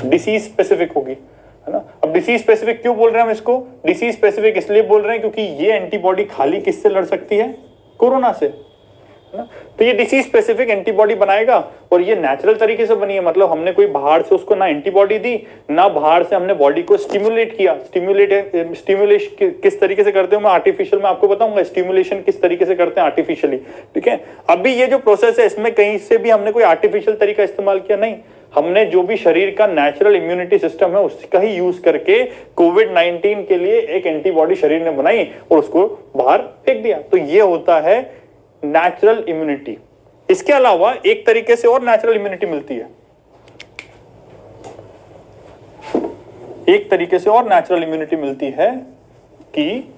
disease specific होगी, है ना। अब डिसीज स्पेसिफिक क्यों बोल रहे हैं हम इसको, डिसीज स्पेसिफिक इसलिए बोल रहे हैं क्योंकि ये एंटीबॉडी खाली किससे लड़ सकती है, कोरोना से, है ना। तो ये डिसीज स्पेसिफिक एंटीबॉडी बनाएगा, और ये नेचुरल तरीके से बनी है, मतलब हमने कोई बाहर से उसको ना एंटीबॉडी दी, ना बाहर से हमने बॉडी को स्टिमुलेट किया। स्टिमुलेशन किस तरीके से करते हो मैं आर्टिफिशियल में आपको बताऊंगा, स्टिमुलेशन किस तरीके से करते हैं आर्टिफिशियली, ठीक है। अभी ये जो प्रोसेस है इसमें कहीं से भी हमने कोई आर्टिफिशियल तरीका इस्तेमाल किया नहीं, हमने जो भी शरीर का नेचुरल इम्यूनिटी सिस्टम है उसका ही यूज करके कोविड-19 के लिए एक एंटीबॉडी शरीर ने बनाई और उसको बाहर फेंक दिया। तो ये होता है नेचुरल इम्यूनिटी। इसके अलावा एक तरीके से और नेचुरल इम्यूनिटी मिलती है, एक तरीके से और नेचुरल इम्यूनिटी मिलती है कि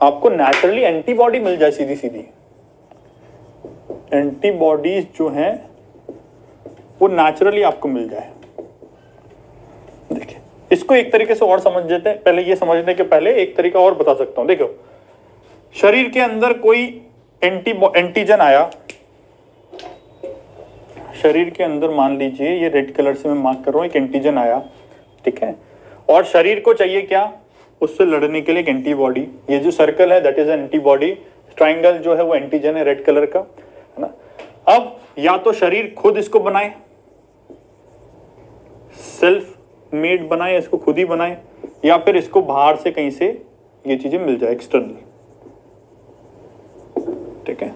आपको नेचुरली एंटीबॉडी मिल जाए, सीधी सीधी एंटीबॉडीज जो हैं वो नेचुरली आपको मिल जाए। देखिए इसको एक तरीके से और समझ लेते हैं, पहले ये समझने के पहले एक तरीका और बता सकता हूं। देखो शरीर के अंदर कोई एंटीजन आया, शरीर के अंदर मान लीजिए ये रेड कलर से मैं मार्क कर रहा हूं, एक एंटीजन आया, ठीक है। और शरीर को चाहिए क्या, उससे लड़ने के लिए एक एंटीबॉडी। ये जो सर्कल है दैट इज एंटीबॉडी, ट्राइंगल जो है वो एंटीजन है रेड कलर का, है ना। अब या तो शरीर खुद इसको बनाए, सेल्फ मेड बनाए, इसको खुद ही बनाए, या फिर इसको बाहर से कहीं से ये चीजें मिल जाए एक्सटर्नल, ठीक है।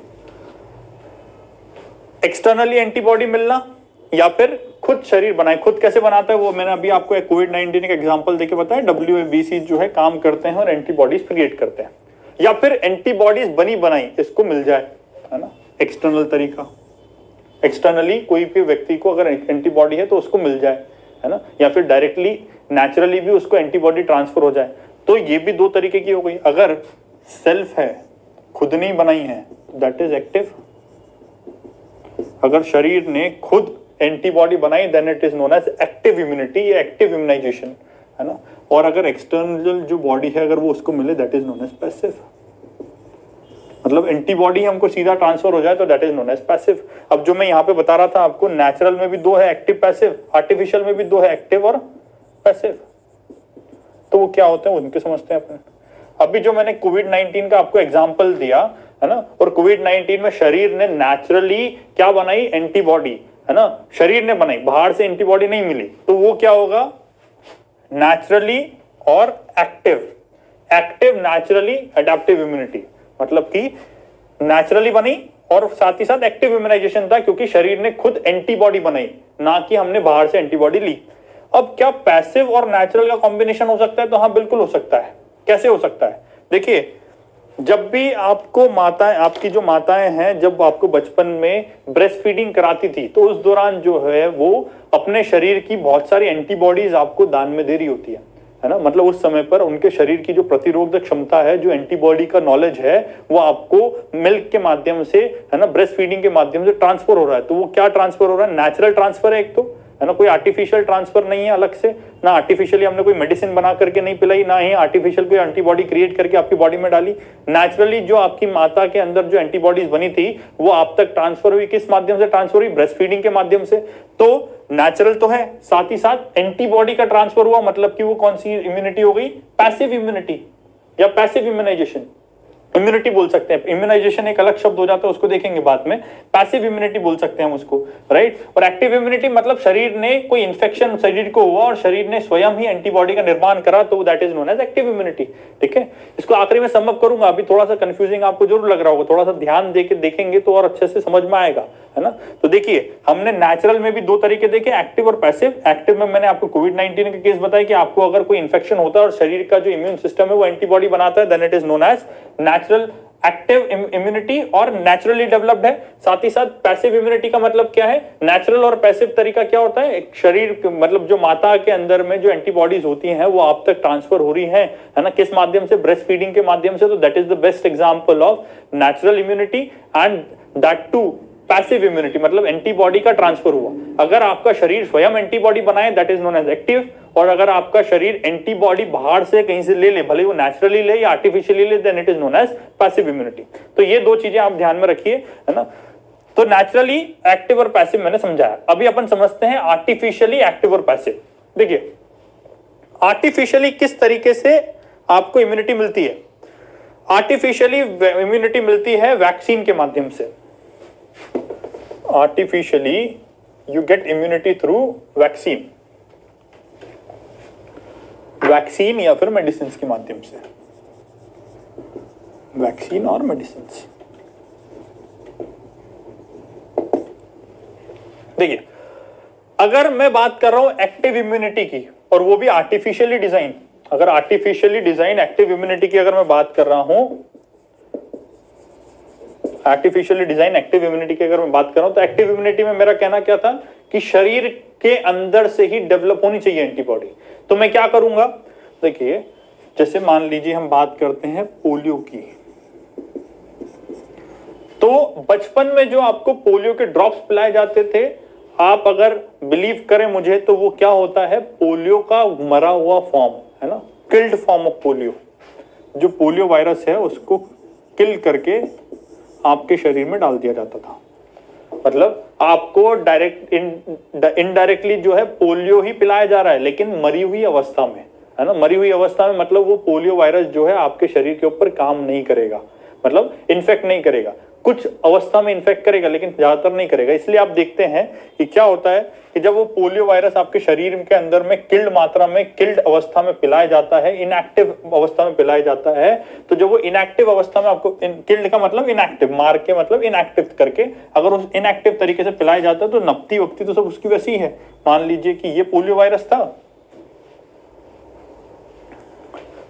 एक्सटर्नली एंटीबॉडी मिलना या फिर खुद शरीर बनाए। खुद कैसे बनाता है वो मैंने अभी आपको एक कोविड-19 का एग्जांपल देके बताया। WBC जो है काम करते हैं और एंटीबॉडीज क्रिएट करते हैं, या फिर एंटीबॉडीज बनी बनाई इसको मिल जाए, है ना, एक्सटर्नल तरीका। एक्सटर्नली कोई भी व्यक्ति को अगर एंटीबॉडी है तो उसको मिल जाए, है ना, या फिर डायरेक्टली नेचुरली भी उसको एंटीबॉडी ट्रांसफर हो जाए। तो ये भी दो तरीके की हो गई। अगर सेल्फ है, खुद नहीं बनाई है, दैट इज एक्टिव। अगर शरीर ने खुद एंटीबॉडी बनाई then it is known as active immunity, ये एक्टिव इम्यूनाइजेशन, है ना। और अगर एक्सटर्नल जो बॉडी है अगर वो उसको मिले that is known as passive. मतलब एंटीबॉडी हमको सीधा ट्रांसफर हो जाए तो that is known as passive. अब जो मैं यहाँ पे बता रहा था आपको, नेचुरल में भी दो है, एक्टिव पैसिव, आर्टिफिशियल में भी दो है, एक्टिव और पैसिव। तो वो क्या होते हैं उनके समझते हैं अपने। अभी जो मैंने कोविड-19 का आपको एग्जांपल दिया, है ना, और कोविड-19 में शरीर ने नेचुरली क्या बनाई, एंटीबॉडी, है ना, शरीर ने बनाई, बाहर से एंटीबॉडी नहीं मिली, तो वो क्या होगा, नेचुरली और active. Active naturally adaptive immunity, मतलब कि नेचुरली बनी और साथ ही साथ एक्टिव इम्यूनाइजेशन था क्योंकि शरीर ने खुद एंटीबॉडी बनाई, ना कि हमने बाहर से एंटीबॉडी ली। अब क्या पैसिव और नेचुरल का कॉम्बिनेशन हो सकता है, तो हाँ बिल्कुल हो सकता है। कैसे हो सकता है, देखिए जब भी आपको माताएं, आपकी जो माताएं हैं, जब आपको बचपन में ब्रेस्ट फीडिंग कराती थी तो उस दौरान जो है वो अपने शरीर की बहुत सारी एंटीबॉडीज आपको दान में दे रही होती है ना। मतलब उस समय पर उनके शरीर की जो प्रतिरोधक क्षमता है, जो एंटीबॉडी का नॉलेज है, वो आपको मिल्क के माध्यम से, है ना, ब्रेस्ट फीडिंग के माध्यम से ट्रांसफर हो रहा है। तो वो क्या ट्रांसफर हो रहा है, नेचुरल ट्रांसफर है एक तो, है ना, कोई आर्टिफिशियल ट्रांसफर नहीं है अलग से, ना आर्टिफिशियली हमने कोई मेडिसिन बना करके नहीं पिलाई, ना ही आर्टिफिशियल कोई एंटीबॉडी क्रिएट करके आपकी बॉडी में डाली। नेचुरली जो आपकी माता के अंदर जो एंटीबॉडीज बनी थी वो आप तक ट्रांसफर हुई, किस माध्यम से ट्रांसफर हुई, ब्रेस्ट फीडिंग के माध्यम से। तो नेचुरल तो है, साथ ही साथ एंटीबॉडी का ट्रांसफर हुआ, मतलब कि वो कौन सी इम्यूनिटी हो गई, पैसिव इम्यूनिटी या पैसिव इम्यूनाइजेशन, इम्यूनिटी बोल सकते हैं, इम्यूनाइजेशन एक अलग शब्द हो जाता है, उसको देखेंगे बाद में। पैसिव इम्यूनिटी बोल सकते हैं हम उसको, राइट। और एक्टिव इम्यूनिटी मतलब शरीर ने कोई इंफेक्शन शरीर को हुआ और शरीर ने स्वयं ही एंटीबॉडी का निर्माण करा, तो that is known as active immunity, ठीक है। इसको आखिरी में सम अप करूंगा, अभी थोड़ा सा कंफ्यूजिंग आपको जरूर लग रहा होगा, थोड़ा सा ध्यान देके देखेंगे तो और अच्छे से समझ में आएगा, है ना। तो देखिए हमने नेचुरल में भी दो तरीके देखे, एक्टिव और पैसिव। एक्टिव में मैंने आपको कोविड-19 का केस बताया कि आपको अगर कोई इंफेक्शन होता है और शरीर का जो इम्यून सिस्टम है वो एंटीबॉडी बनाता है, then it is known as natural active immunity और नेचुरली डेवलप्ड है। साथ ही साथ पैसिव इम्यूनिटी का मतलब क्या है, नेचुरल और पैसिव तरीका क्या होता है, एक शरीर मतलब जो माता के अंदर में जो एंटीबॉडीज होती हैं वो आप तक ट्रांसफर हो रही है ना, किस माध्यम से, ब्रेस्ट फीडिंग के माध्यम से। तो that is the best example of natural immunity and that too passive immunity, मतलब एंटीबॉडी का ट्रांसफर हुआ। अगर आपका शरीर स्वयं एंटीबॉडी बनाए that is known as active, और अगर आपका शरीर एंटीबॉडी बाहर से कहीं से ले ले, भले वो नेचुरली ले या आर्टिफिशियली ले, then it is known as passive immunity. तो ये दो चीजें आप ध्यान में रखिए, है ना। तो नेचुरली एक्टिव और पैसिव मैंने समझाया। अभी अपन समझते हैं आर्टिफिशियली एक्टिव और पैसिव। देखिए आर्टिफिशियली किस तरीके से आपको इम्यूनिटी मिलती है। आर्टिफिशियली इम्यूनिटी मिलती है वैक्सीन के माध्यम से। Artificially you get immunity through vaccine, vaccine या फिर मेडिसिन के माध्यम से, वैक्सीन और मेडिसिन। देखिए अगर मैं बात कर रहा हूं एक्टिव इम्यूनिटी की और वो भी आर्टिफिशियली डिजाइन, अगर आर्टिफिशियली डिजाइन एक्टिव इम्यूनिटी की अगर मैं बात कर रहा हूं, आर्टिफिशियली डिजाइन एक्टिव इम्यूनिटी की अगर मैं बात कर रहा हूं, तो एक्टिव इम्यूनिटी में मेरा कहना क्या था कि शरीर के अंदर से ही डेवलप होनी चाहिए एंटीबॉडी। तो मैं क्या करूंगा, देखिए जैसे मान लीजिए हम बात करते हैं पोलियो की, तो बचपन में जो आपको पोलियो के ड्रॉप्स पिलाए जाते थे, आप अगर बिलीव करें मुझे तो वो क्या होता है, पोलियो का मरा हुआ फॉर्म, है ना, किल्ड फॉर्म ऑफ पोलियो। जो पोलियो वायरस है उसको किल करके आपके शरीर में डाल दिया जाता था। मतलब आपको डायरेक्ट इनडायरेक्टली जो है पोलियो ही पिलाया जा रहा है, लेकिन मरी हुई अवस्था में, है ना। मरी हुई अवस्था में मतलब वो पोलियो वायरस जो है आपके शरीर के ऊपर काम नहीं करेगा, मतलब इन्फेक्ट नहीं करेगा। कुछ अवस्था में इन्फेक्ट करेगा लेकिन ज्यादातर नहीं करेगा। इसलिए आप देखते हैं कि क्या होता है कि जब वो पोलियो वायरस आपके शरीर के अंदर में किल्ड मात्रा में, किल्ड अवस्था में पिलाया जाता है, इनएक्टिव अवस्था में पिलाया जाता है, तो जब वो इनएक्टिव अवस्था में आपको, किल्ड का मतलब इनएक्टिव, मार के मतलब इनएक्टिव करके, अगर उस इनएक्टिव तरीके से पिलाया जाता है तो नपती वक्ती तो सब उसकी वैसी है। मान लीजिए कि ये पोलियो वायरस था,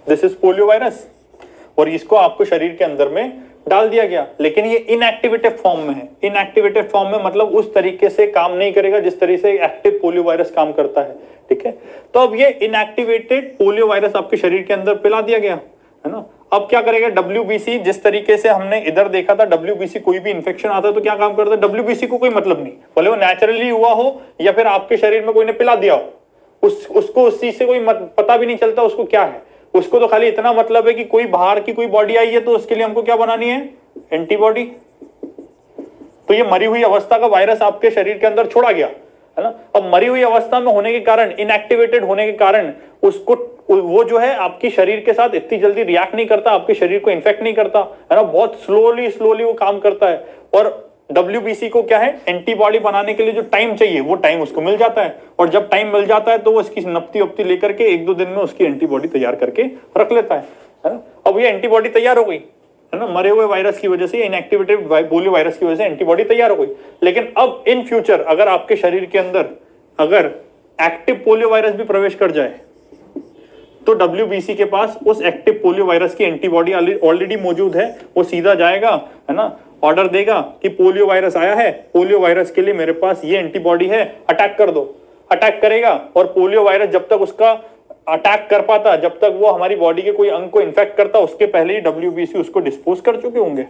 दिस इज पोलियो वायरस, और इसको आपको शरीर के अंदर में डाल दिया गया, लेकिन ये इनएक्टिवेटेड फॉर्म में है। इनएक्टिवेटेड फॉर्म में मतलब उस तरीके से काम नहीं करेगा जिस तरीके से एक्टिव पोलियो वायरस काम करता है, ठीक है। तो अब ये इनएक्टिवेटेड पोलियो वायरस आपके शरीर के अंदर पिला दिया गया, है ना। अब क्या करेगा WBC, जिस तरीके से हमने इधर देखा था, WBC कोई भी इंफेक्शन आता है तो क्या काम करता है, WBC को कोई मतलब नहीं, भले वो नेचुरली हुआ हो या फिर आपके शरीर में कोई ने पिला दिया हो, उसको उस चीज से कोई पता भी नहीं चलता उसको क्या है। उसको तो खाली इतना मतलब है कि कोई बाहर की कोई बॉडी आई है तो उसके लिए हमको क्या बनानी है, एंटीबॉडी। तो ये मरी हुई अवस्था का वायरस आपके शरीर के अंदर छोड़ा गया, है ना। अब मरी हुई अवस्था में होने के कारण, इनएक्टिवेटेड होने के कारण, उसको वो जो है आपकी शरीर के साथ इतनी जल्दी रिएक्ट नहीं करता, आपके शरीर को इन्फेक्ट नहीं करता, है ना। बहुत स्लोली वो काम करता है। और WBC को क्या है, एंटीबॉडी बनाने के लिए जो टाइम चाहिए वो टाइम उसको मिल जाता है, और जब टाइम मिल जाता है तो वो इसकी नपती वप्ती लेकर के 1-2 दिन में उसकी एंटीबॉडी तैयार करके रख लेता है ना। अब ये एंटीबॉडी तैयार हो गई, है ना, मरे हुए वायरस की वजह से, इनएक्टिवेटेड पोलियो वायरस की वजह से एंटीबॉडी तैयार हो गई। लेकिन अब इन फ्यूचर अगर आपके शरीर के अंदर अगर एक्टिव पोलियो वायरस भी प्रवेश कर जाए तो WBC के पास उस एक्टिव पोलियो वायरस की एंटीबॉडी ऑलरेडी मौजूद है, वो सीधा जाएगा, है ना, ऑर्डर देगा कि पोलियो वायरस आया है, पोलियो वायरस के लिए मेरे पास ये एंटीबॉडी है, अटैक कर दो। अटैक करेगा, और पोलियो वायरस जब तक उसका अटैक कर पाता, जब तक वो हमारी बॉडी के कोई अंग को इन्फेक्ट करता, उसके पहले ही WBC उसको डिस्पोज कर चुके होंगे।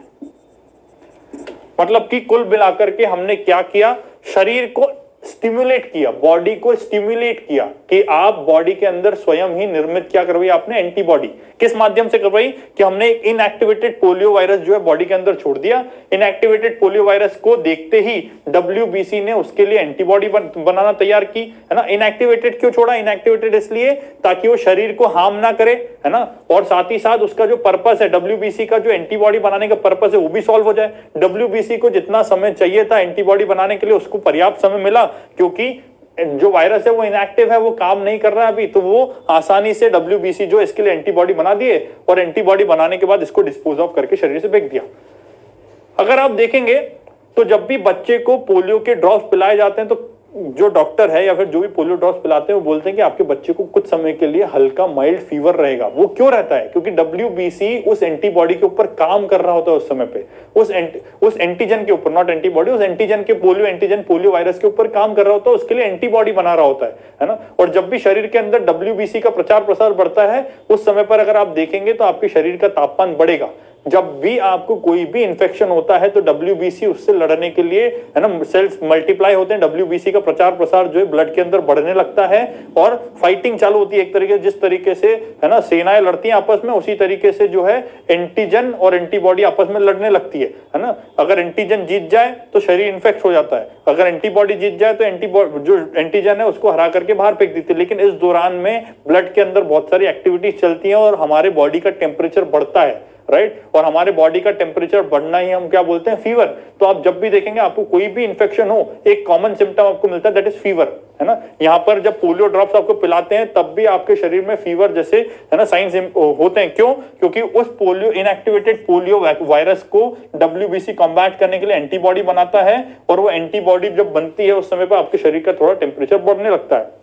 मतलब कि कुल मिलाकर के हमने क्या किया, शरीर को स्टिमुलेट किया, बॉडी को स्टिमुलेट किया कि आप बॉडी के अंदर स्वयं ही निर्मित क्या करवाई आपने, एंटीबॉडी। किस माध्यम से करवाई कि हमने एक इनएक्टिवेटेड पोलियो वायरस जो है बॉडी के अंदर छोड़ दिया। इनएक्टिवेटेड पोलियो वायरस को देखते ही WBC ने उसके लिए एंटीबॉडी बनाना तैयार की, है ना। इनएक्टिवेटेड क्यों छोड़ा, इनएक्टिवेटेड इसलिए ताकि वो शरीर को हार्म ना करे, है ना, और साथ ही साथ उसका जो पर्पस है WBC का, जो एंटीबॉडी बनाने का पर्पस है वो भी सॉल्व हो जाए। WBC को जितना समय चाहिए था एंटीबॉडी बनाने के लिए उसको पर्याप्त समय मिला, क्योंकि जो वायरस है वो इनएक्टिव है, वो काम नहीं कर रहा है अभी, तो वो आसानी से WBC जो इसके लिए एंटीबॉडी बना दिए और एंटीबॉडी बनाने के बाद इसको डिस्पोज ऑफ करके शरीर से फेंक दिया। अगर आप देखेंगे तो जब भी बच्चे को पोलियो के ड्रॉप्स पिलाए जाते हैं तो जो डॉक्टर है या फिर जो भी पोलियो ड्रॉप्स पिलाते हैं वो बोलते हैं कि आपके बच्चे को कुछ समय के लिए हल्का माइल्ड फीवर रहेगा। वो क्यों रहता है, क्योंकि WBC उस एंटीबॉडी के ऊपर काम कर रहा होता है उस समय पे, उस एंटीजन के ऊपर, नॉट एंटीबॉडी, उस एंटीजन के पोलियो एंटीजन पोलियो वायरस के ऊपर काम कर रहा होता है, उसके लिए एंटीबॉडी बना रहा होता है ना। और जब भी शरीर के अंदर WBC का प्रचार प्रसार बढ़ता है उस समय पर अगर आप देखेंगे तो आपके शरीर का तापमान बढ़ेगा। जब भी आपको कोई भी इंफेक्शन होता है तो WBC उससे लड़ने के लिए, है ना, सेल्स मल्टीप्लाई होते हैं, WBC का प्रचार प्रसार जो है ब्लड के अंदर बढ़ने लगता है और फाइटिंग चालू होती है। एक तरीके जिस तरीके से, है ना, सेनाएं लड़ती हैं आपस में, उसी तरीके से जो है एंटीजन और एंटीबॉडी आपस में लड़ने लगती है ना। अगर एंटीजन जीत जाए तो शरीर इन्फेक्ट हो जाता है, अगर एंटीबॉडी जीत जाए तो एंटीबॉडी जो एंटीजन है उसको हरा करके बाहर फेंक देती है। लेकिन इस दौरान में ब्लड के अंदर बहुत सारी एक्टिविटीज चलती हैं और हमारे बॉडी का टेम्परेचर बढ़ता है, राइट, और हमारे बॉडी का टेम्परेचर बढ़ना ही हम क्या बोलते हैं, फीवर। तो आप जब भी देखेंगे आपको कोई भी इंफेक्शन हो, एक कॉमन सिम्टम आपको मिलता है, दैट इज फीवर, है ना। यहाँ पर जब पोलियो ड्रॉप्स आपको पिलाते हैं तब भी आपके शरीर में फीवर जैसे, है ना, साइंस होते हैं। क्यों, क्योंकि उस पोलियो इनएक्टिवेटेड पोलियो वायरस को WBC कॉम्बैट करने के लिए एंटीबॉडी बनाता है और वो एंटीबॉडी जब बनती है उस समय पर आपके शरीर का थोड़ा टेम्परेचर बढ़ने लगता है।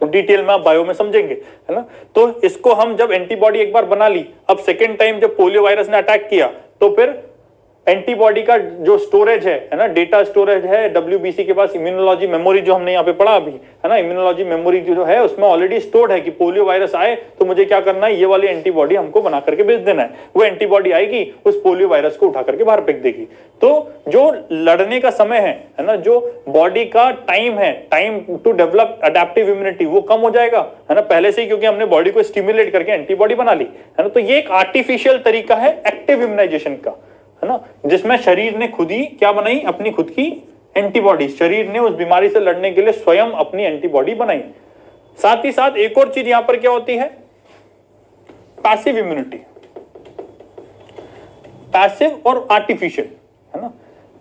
डिटेल में आप बायो में समझेंगे, है ना। तो इसको हम जब एंटीबॉडी एक बार बना ली, अब सेकेंड टाइम जब पोलियो वायरस ने अटैक किया तो फिर एंटीबॉडी का जो स्टोरेज है ना, डेटा स्टोरेज है WBC के पास, इम्यूनोलॉजी मेमोरी जो हमने यहाँ पे पढ़ा अभी, है ना, इम्यूनोलॉजी मेमोरी जो है उसमें ऑलरेडी स्टोर्ड है कि पोलियो वायरस आए तो मुझे क्या करना है, ये वाली एंटीबॉडी हमको बना करके भेज देना है। वो एंटीबॉडी आएगी, उस पोलियो वायरस को उठा करके बाहर फेंक देगी। तो जो लड़ने का समय है ना, जो बॉडी का टाइम है, time to develop adaptive immunity, वो कम हो जाएगा, है ना, पहले से ही, क्योंकि हमने बॉडी को स्टिमुलेट करके एंटीबॉडी बना ली, है ना। तो ये एक आर्टिफिशियल तरीका है एक्टिव इम्यूनाइजेशन का, है ना, जिसमें शरीर ने खुद ही क्या बनाई, अपनी खुद की एंटीबॉडी। शरीर ने उस बीमारी से लड़ने के लिए स्वयं अपनी एंटीबॉडी बनाई। साथ ही साथ एक और चीज यहां पर क्या होती है, पैसिव इम्यूनिटी, पैसिव और आर्टिफिशियल, है ना।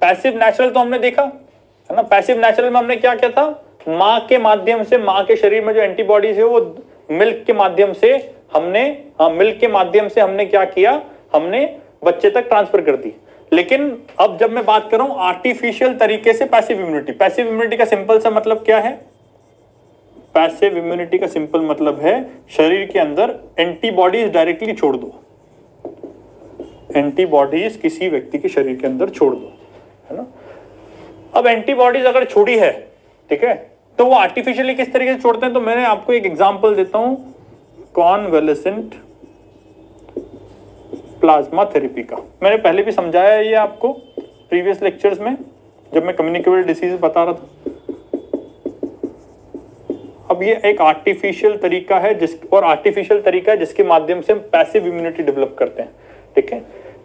पैसिव नेचुरल तो हमने देखा, है ना, पैसिव नेचुरल में हमने क्या किया था, मां के माध्यम से, मां के शरीर में जो एंटीबॉडीज है वो मिल्क के माध्यम से हमने, मिल्क के माध्यम से हमने क्या किया, हमने बच्चे तक ट्रांसफर कर दी। लेकिन अब जब मैं बात कर रहा हूं आर्टिफिशियल तरीके से पैसिव इम्यूनिटी, पैसिव इम्यूनिटी का सिंपल सा मतलब क्या है, पैसिव इम्यूनिटी का सिंपल मतलब है शरीर के अंदर एंटीबॉडीज डायरेक्टली छोड़ दो, एंटीबॉडीज किसी व्यक्ति के शरीर के अंदर छोड़ दो, है ना। अब एंटीबॉडीज अगर छोड़ी है, ठीक है, तो वो आर्टिफिशियली किस तरीके से छोड़ते हैं, तो मैंने आपको एक एग्जांपल देता हूं, कॉन्वेलेसेंट प्लाज्मा थेरेपी का। मैंने पहले भी समझाया है ये आपको प्रीवियस लेक्चर्स में जब मैं कम्युनिकेबल डिसीज बता रहा था। अब ये एक आर्टिफिशियल तरीका है आर्टिफिशियल तरीका है जिसके माध्यम से हम पैसिव इम्यूनिटी डेवलप करते हैं, ठीक है।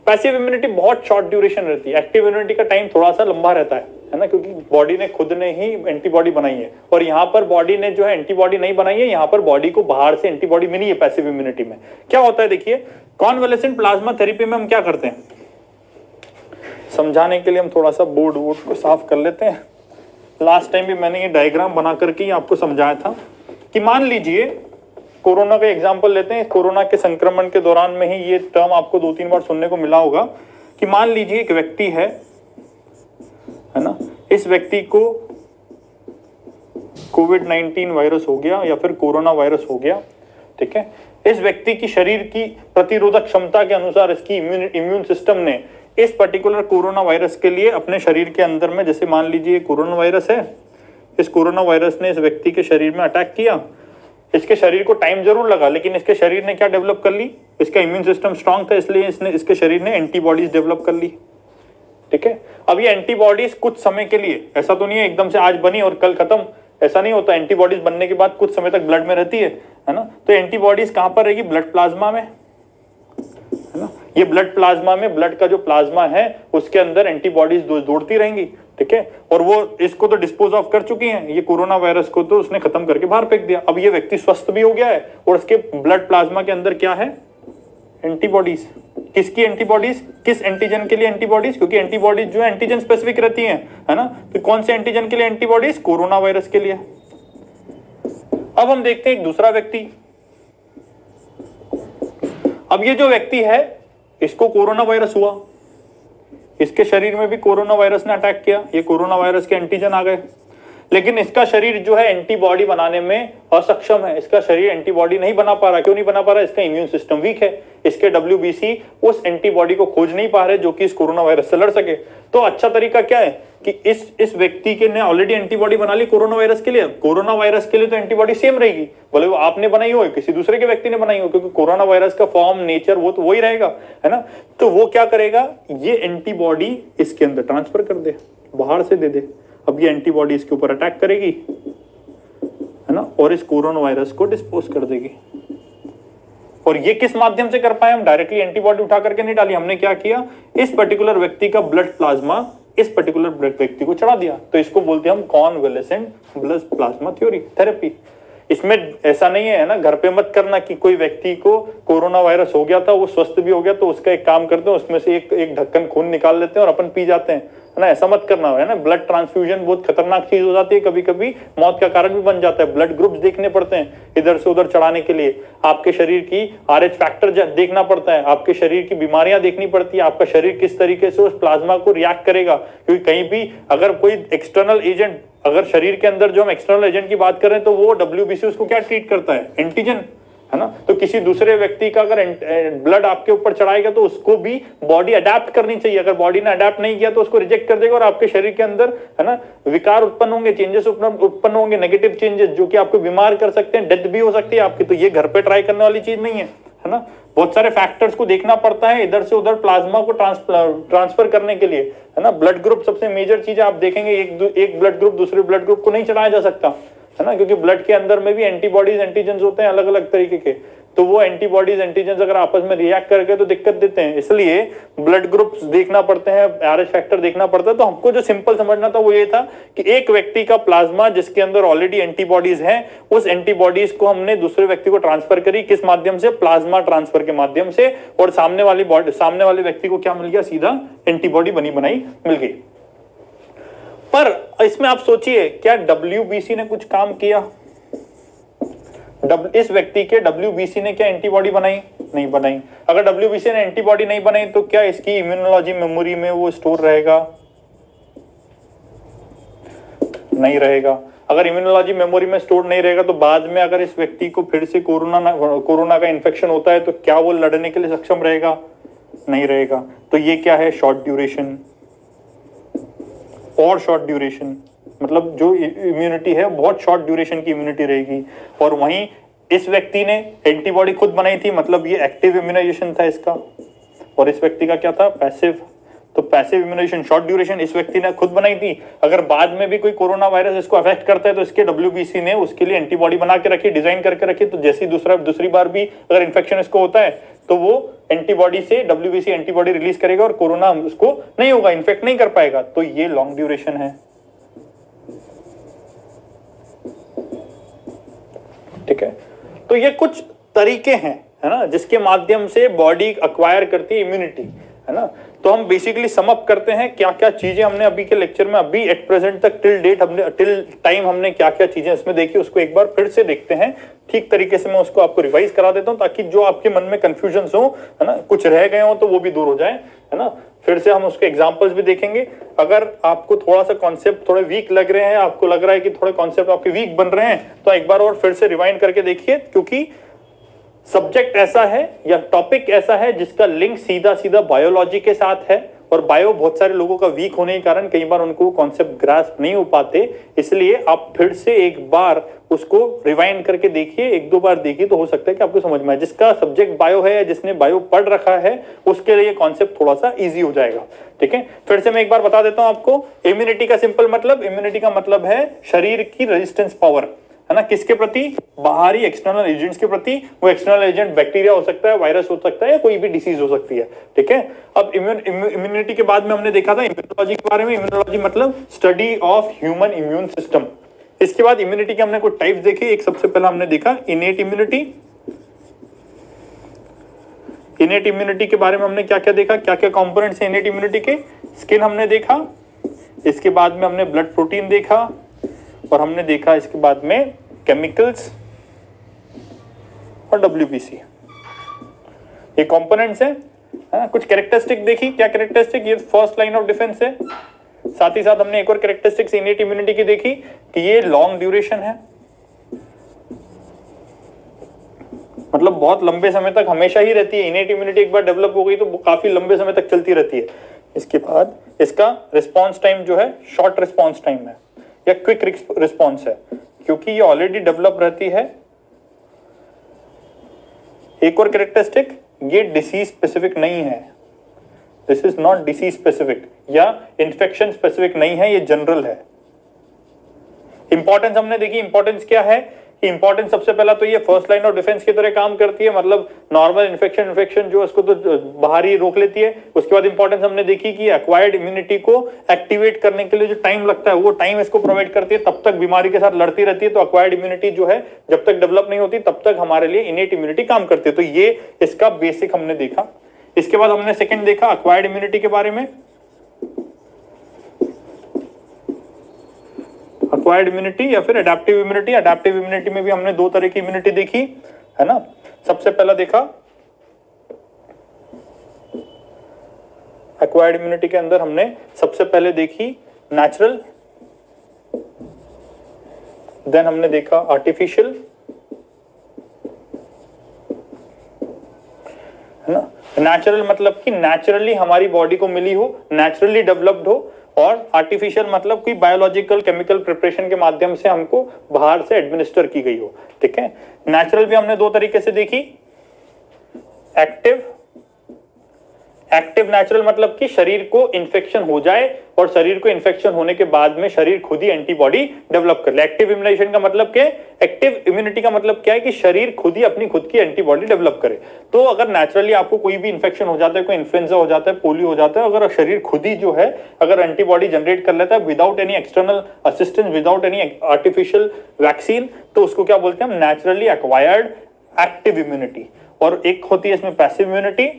पैसिव इम्यूनिटी बहुत शॉर्ट ड्यूरेशन रहती है, एक्टिव इम्यूनिटी का टाइम थोड़ा सा लंबा रहता है ना, क्योंकि बॉडी ने खुद ने ही एंटीबॉडी बनाई है। और यहाँ पर बॉडी ने जो है एंटीबॉडी नहीं बनाई है, यहाँ पर बॉडी को बाहर से एंटीबॉडी मिली है। पैसिव इम्यूनिटी में क्या होता है, देखिए, कॉन्वेलेसेंट प्लाज्मा थेरेपी में हम क्या करते हैं, समझाने के लिए हम थोड़ा सा बोर्ड को साफ कर लेते हैं। लास्ट टाइम भी मैंने ये डायग्राम बना करके ही आपको समझाया था कि मान लीजिए कोरोना का एग्जांपल लेते हैं। कोरोना के संक्रमण के दौरान में ही ये टर्म आपको 2-3 बार सुनने को मिला होगा कि मान लीजिए एक व्यक्ति है ना, इस व्यक्ति को कोविड-19 वायरस हो गया या फिर कोरोना वायरस हो गया, ठीक है। इस व्यक्ति की शरीर की प्रतिरोधक क्षमता के अनुसार इसकी इम्यून सिस्टम ने इस पर्टिकुलर कोरोना वायरस के लिए अपने शरीर के अंदर में, जैसे मान लीजिए कोरोना वायरस है, इस कोरोना वायरस ने इस व्यक्ति के शरीर में अटैक किया। इसके शरीर को टाइम जरूर लगा, लेकिन इसके शरीर ने क्या डेवलप कर ली, इसका इम्यून सिस्टम स्ट्रांग था, इसलिए इसके शरीर ने एंटीबॉडीज डेवलप कर ली। ठीक है। अब ये एंटीबॉडीज कुछ समय के लिए, ऐसा तो नहीं है एकदम से आज बनी और कल खत्म, ऐसा नहीं होता। एंटीबॉडीज बनने के बाद कुछ समय तक ब्लड में रहती है ना। तो एंटीबॉडीज कहां पर रहेगी? ब्लड प्लाज्मा में, है ना। ये ब्लड प्लाज्मा में, ब्लड का जो प्लाज्मा है उसके अंदर एंटीबॉडीज दौड़ती रहेंगी, ठीक है। और वो इसको तो डिस्पोज ऑफ कर चुकी हैं, ये कोरोना वायरस को तो उसने खत्म करके बाहर फेंक दिया। अब ये व्यक्ति स्वस्थ भी हो गया है और उसके ब्लड प्लाज्मा के अंदर क्या है? एंटीबॉडीज। किसकी एंटीबॉडीज? किस एंटीजन के लिए एंटीबॉडीज? क्योंकि एंटीबॉडीज जो है एंटीजन स्पेसिफिक रहती हैं, है ना। तो कौन से एंटीजन के लिए एंटीबॉडीज? कोरोना वायरस के लिए। अब हम देखते हैं एक दूसरा व्यक्ति। अब ये जो व्यक्ति है इसको कोरोना वायरस हुआ, इसके शरीर में भी कोरोना वायरस ने अटैक किया, ये कोरोना वायरस के एंटीजन आ गए, लेकिन इसका शरीर जो है एंटीबॉडी बनाने में असक्षम है। इसका शरीर एंटीबॉडी नहीं बना पा रहा। क्यों नहीं बना पा रहा? इसका इम्यून सिस्टम वीक है। इसके WBC उस एंटीबॉडी को खोज नहीं पा रहे जो कि इस कोरोना वायरस से लड़ सके। तो अच्छा तरीका क्या है कि इस व्यक्ति के ने ऑलरेडी एंटीबॉडी बना ली कोरोना वायरस के लिए। कोरोना वायरस के लिए तो एंटीबॉडी सेम रहेगी, भले वो आपने बनाई हो किसी दूसरे के व्यक्ति ने बनाई हो, क्योंकि कोरोना वायरस का फॉर्म, नेचर वो तो वही रहेगा, है ना। तो वो क्या करेगा? ये एंटीबॉडी इसके अंदर ट्रांसफर कर दे, बाहर से दे दे। अब ये एंटीबॉडी इसके ऊपर अटैक करेगी, है ना, और इस कोरोना वायरस को डिस्पोज कर देगी। और ये किस माध्यम से कर पाए हम? डायरेक्टली एंटीबॉडी उठा करके नहीं डाली। हमने क्या किया? इस पर्टिकुलर व्यक्ति का ब्लड प्लाज्मा इस पर्टिकुलर व्यक्ति को चढ़ा दिया। तो इसको बोलते हैं हम convalescent blood plasma theory, therapy. इसमें ऐसा नहीं है ना, घर पे मत करना कि कोई व्यक्ति को कोरोना वायरस हो गया था, वो स्वस्थ भी हो गया, तो उसका एक काम करते हैं, उसमें से एक ढक्कन खून निकाल लेते हैं और अपन पी जाते हैं, है ना। ऐसा मत करना है ना। ब्लड ट्रांसफ्यूजन बहुत खतरनाक चीज हो जाती है, कभी कभी मौत का कारण भी बन जाता है। ब्लड ग्रुप्स देखने पड़ते हैं इधर से उधर चढ़ाने के लिए। आपके शरीर की RH फैक्टर देखना पड़ता है, आपके शरीर की बीमारियां देखनी पड़ती है, आपका शरीर किस तरीके से उस प्लाज्मा को रिएक्ट करेगा। क्योंकि कहीं भी अगर कोई एक्सटर्नल एजेंट, अगर शरीर के अंदर जो हम एक्सटर्नल एजेंट की बात करें तो वो WBC उसको क्या ट्रीट करता है? एंटीजन, है ना। तो किसी दूसरे व्यक्ति का अगर ब्लड आपके ऊपर चढ़ाएगा तो उसको भी बॉडी अडेप्ट करनी चाहिए। अगर बॉडी ने अडेप्ट नहीं किया तो उसको रिजेक्ट कर देगा और आपके शरीर के अंदर, है ना, विकार उत्पन्न होंगे, चेंजेस उत्पन्न होंगे, नेगेटिव चेंजेस जो कि आपको बीमार कर सकते हैं, डेथ भी हो सकती है आपकी। तो ये घर पे ट्राई करने वाली चीज नहीं है ना। बहुत सारे फैक्टर्स को देखना पड़ता है इधर से उधर प्लाज्मा को ट्रांसफर करने के लिए, है ना। ब्लड ग्रुप सबसे मेजर चीज है। आप देखेंगे एक ब्लड ग्रुप दूसरे ब्लड ग्रुप को नहीं चढ़ाया जा सकता, है ना, क्योंकि ब्लड के अंदर में भी एंटीबॉडीज एंटीजेंस होते हैं अलग अलग तरीके के। तो वो एंटीबॉडीज एंटीजेंस अगर आपस में रिएक्ट करके तो दिक्कत देते हैं, इसलिए ब्लड ग्रुप्स देखना पड़ते हैं, RH फैक्टर देखना पड़ता है। तो हमको जो सिंपल समझना था वो ये था कि एक व्यक्ति का प्लाज्मा जिसके अंदर ऑलरेडी एंटीबॉडीज हैं, उस एंटीबॉडीज को हमने दूसरे व्यक्ति को ट्रांसफर करी। किस माध्यम से? प्लाज्मा ट्रांसफर के माध्यम से। और सामने वाले व्यक्ति को क्या मिल गया? सीधा एंटीबॉडी बनी बनाई मिल गई। पर इसमें आप सोचिए, क्या WBC ने कुछ काम किया? इस व्यक्ति के WBC ने क्या एंटीबॉडी बनाई? नहीं बनाई। अगर WBC ने एंटीबॉडी नहीं बनाई तो क्या इसकी इम्यूनोलॉजी मेमोरी में वो स्टोर रहेगा? नहीं रहेगा। अगर इम्यूनोलॉजी मेमोरी में स्टोर नहीं रहेगा तो बाद में अगर इस व्यक्ति को फिर से कोरोना का इन्फेक्शन होता है तो क्या वो लड़ने के लिए सक्षम रहेगा? नहीं रहेगा। तो ये क्या है? Short duration. और शॉर्ट ड्यूरेशन मतलब जो इम्यूनिटी है बहुत शॉर्ट ड्यूरेशन की इम्यूनिटी रहेगी। और वहीं इस व्यक्ति ने एंटीबॉडी खुद बनाई थी, मतलब ये एक्टिव इम्यूनाइजेशन था इसका, और इस व्यक्ति का क्या था? पैसिव। तो पैसिव इम्यूनाइजेशन, शॉर्ट ड्यूरेशन, इस व्यक्ति ने खुद बनाई थी। अगर बाद में भी कोई कोरोना वायरस इसको अफेक्ट करता है तो इसके WBC ने उसके लिए एंटीबॉडी बना के रखी, डिजाइन करके रखी। तो जैसे दूसरी बार भी अगर इन्फेक्शन इसको होता है तो वो एंटीबॉडी से WBC एंटीबॉडी रिलीज करेगा और कोरोना उसको नहीं होगा, इन्फेक्ट नहीं कर पाएगा। तो ये लॉन्ग ड्यूरेशन है, ठीक है। तो ये कुछ तरीके हैं, है ना, जिसके माध्यम से बॉडी अक्वायर करती है इम्यूनिटी, है ना। तो हम बेसिकली सम अप करते हैं क्या क्या चीजें हमने अभी के लेक्चर में, अभी एट प्रेजेंट तक टिल टाइम हमने क्या क्या चीजें इसमें देखी, उसको एक बार फिर से देखते हैं ठीक तरीके से। मैं उसको आपको रिवाइज करा देता हूं ताकि जो आपके मन में कंफ्यूजन हो, है ना, कुछ रह गए हो तो वो भी दूर हो जाए, है ना। फिर से हम उसके एग्जांपल्स भी देखेंगे। अगर आपको थोड़ा सा कॉन्सेप्ट थोड़े वीक लग रहे हैं, आपको लग रहा है कि थोड़े कॉन्सेप्ट आपके वीक बन रहे हैं, तो एक बार और फिर से रिवाइंड करके देखिए, क्योंकि सब्जेक्ट ऐसा है या टॉपिक ऐसा है जिसका लिंक सीधा सीधा बायोलॉजी के साथ है और बायो बहुत सारे लोगों का वीक होने के कारण कई बार उनको कॉन्सेप्ट ग्रास्प नहीं हो पाते, इसलिए आप फिर से एक बार उसको रिवाइंड करके देखिए, एक दो बार देखिए तो हो सकता है कि आपको समझ में आए। जिसका सब्जेक्ट बायो है या जिसने बायो पढ़ रखा है उसके लिए कॉन्सेप्ट थोड़ा सा इजी हो जाएगा। ठीक है, फिर से मैं एक बार बता देता हूं आपको। इम्यूनिटी का सिंपल मतलब, इम्यूनिटी का मतलब है शरीर की रेजिस्टेंस पावर, है ना, किसके प्रति? बाहरी एक्सटर्नल एजेंट्स के प्रति। वो एक्सटर्नल एजेंट बैक्टीरिया हो सकता है, वायरस हो सकता है, या कोई भी डिसीज हो सकती है। ठीक है, अब इम्यूनिटी के बाद में हमने देखा था इम्यूनोलॉजी के बारे में। इम्यूनोलॉजी मतलब study of human immune system. इसके बाद इम्यूनिटी के हमने कुछ टाइप्स देखे। एक सबसे पहला हमने देखा इनेट इम्यूनिटी। इनेट इम्यूनिटी के बारे में हमने क्या क्या देखा, क्या क्या कंपोनेंट्स हैं इनेट इम्यूनिटी के? स्किन हमने देखा, इसके बाद में हमने ब्लड प्रोटीन देखा, और हमने देखा इसके बाद में केमिकल्स और WBC। ये कंपोनेंट्स हैं। कुछ कैरेक्टरिस्टिक देखी, क्या कैरेक्टरिस्टिक? ये फर्स्ट लाइन ऑफ डिफेंस है। साथ ही साथ हमने एक और कैरेक्टरिस्टिक्स इनेट इम्यूनिटी की देखी कि ये लॉन्ग ड्यूरेशन है, मतलब बहुत लंबे समय तक हमेशा ही रहती है। इनेट इम्यूनिटी एक बार डेवलप हो गई तो काफी लंबे समय तक चलती रहती है। इसके बाद इसका रिस्पॉन्स टाइम जो है शॉर्ट रिस्पॉन्स टाइम है या क्विक रिस्पॉन्स है, क्योंकि ये ऑलरेडी डेवलप रहती है। एक और कैरेक्टरिस्टिक, ये डिसीज स्पेसिफिक नहीं है। This is not disease specific या इन्फेक्शन स्पेसिफिक नहीं है, ये जनरल है। इंपॉर्टेंस हमने देखी, इंपॉर्टेंस क्या है? इंपॉर्टेंस सबसे पहला तो ये फर्स्ट लाइन ऑफ डिफेंस की तरह काम करती है, मतलब नॉर्मल इन्फेक्शन जो उसको तो बाहर ही रोक लेती है। उसके बाद इंपॉर्टेंस हमने देखी कि एक्वायर्ड इम्यूनिटी को एक्टिवेट करने के लिए जो टाइम लगता है वो टाइम इसको प्रोवाइड करती है, तब तक बीमारी के साथ लड़ती रहती है। तो एक्वायर्ड इम्यूनिटी जो है जब तक डेवलप नहीं होती तब तक हमारे लिए इनेट इम्यूनिटी काम करती है। तो ये इसका बेसिक हमने देखा। इसके बाद हमने सेकेंड देखा एक्वायर्ड इम्यूनिटी के बारे में। एक्वायर्ड इम्यूनिटी या फिर एडेप्टिव इम्यूनिटी। एडेप्टिव इम्यूनिटी में भी हमने दो तरह की इम्यूनिटी देखी, है ना। सबसे पहला देखा एक्वायर्ड इम्यूनिटी के अंदर हमने सबसे पहले देखी नेचुरल, देन हमने देखा आर्टिफिशियल, है ना। नेचुरल मतलब कि नेचुरली हमारी बॉडी को मिली हो, नेचुरली डेवलप्ड हो, और आर्टिफिशियल मतलब कि बायोलॉजिकल केमिकल प्रिपरेशन के माध्यम से हमको बाहर से एडमिनिस्टर की गई हो। ठीक है, नेचुरल भी हमने दो तरीके से देखी, एक्टिव। एक्टिव नेचुरल मतलब कि शरीर को इन्फेक्शन हो जाए और शरीर को इन्फेक्शन होने के बाद में शरीर खुद ही एंटीबॉडी डेवलप कर ले। एक्टिव इम्यूनाइजेशन का मतलब क्या है? एक्टिव इम्यूनिटी का मतलब क्या है कि शरीर खुद ही अपनी खुद की एंटीबॉडी डेवलप करे। तो अगर नेचुरली आपको कोई भी इन्फेक्शन हो जाता है, कोई इन्फ्लुएंजा हो जाता है, पोलियो हो जाता है, अगर शरीर खुद ही जो है अगर एंटीबॉडी जनरेट कर लेता है without any external assistance, without any artificial vaccine, तो उसको क्या बोलते हैं हम? Naturally acquired active immunity. और एक होती है इसमें पैसिव इम्यूनिटी।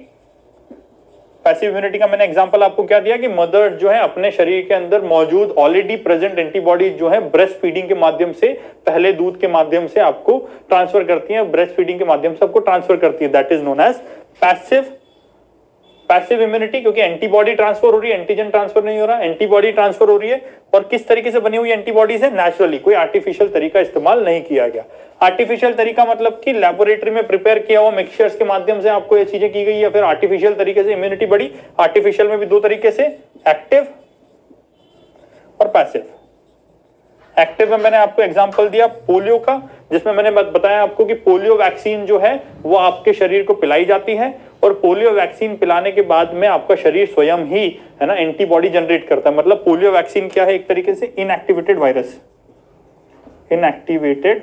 पैसिव इम्यूनिटी का मैंने एग्जांपल आपको क्या दिया कि मदर जो है अपने शरीर के अंदर मौजूद ऑलरेडी प्रेजेंट एंटीबॉडीज जो है ब्रेस्ट फीडिंग के माध्यम से, पहले दूध के माध्यम से आपको ट्रांसफर करती है, ब्रेस्ट फीडिंग के माध्यम से आपको ट्रांसफर करती है। That is known as passive immunity, क्योंकि एंटीबॉडी ट्रांसफर हो रही है, एंटीजन ट्रांसफर नहीं हो रहा, एंटीबॉडी ट्रांसफर हो रही है। और किस तरीके से बनी हुई एंटीबॉडीज है? नेचुरली, कोई आर्टिफिशियल तरीका इस्तेमाल नहीं किया गया। आर्टिफिशियल तरीका मतलब कि लेबोरेटरी में प्रिपेयर किया हुआ मिक्सचर्स के माध्यम से आपको ये चीजें की गई, या फिर आर्टिफिशियल तरीके से इम्यूनिटी बढ़ी। आर्टिफिशियल में भी दो तरीके से, एक्टिव और पैसिव। एक्टिव में मैंने आपको एग्जांपल दिया पोलियो का, जिसमें मैंने बताया आपको कि पोलियो वैक्सीन जो है वो आपके शरीर को पिलाई जाती है, और पोलियो वैक्सीन पिलाने के बाद में आपका शरीर स्वयं ही, है ना, एंटीबॉडी जनरेट करता है। मतलब पोलियो वैक्सीन क्या है? एक तरीके से इनएक्टिवेटेड वायरस, इनएक्टिवेटेड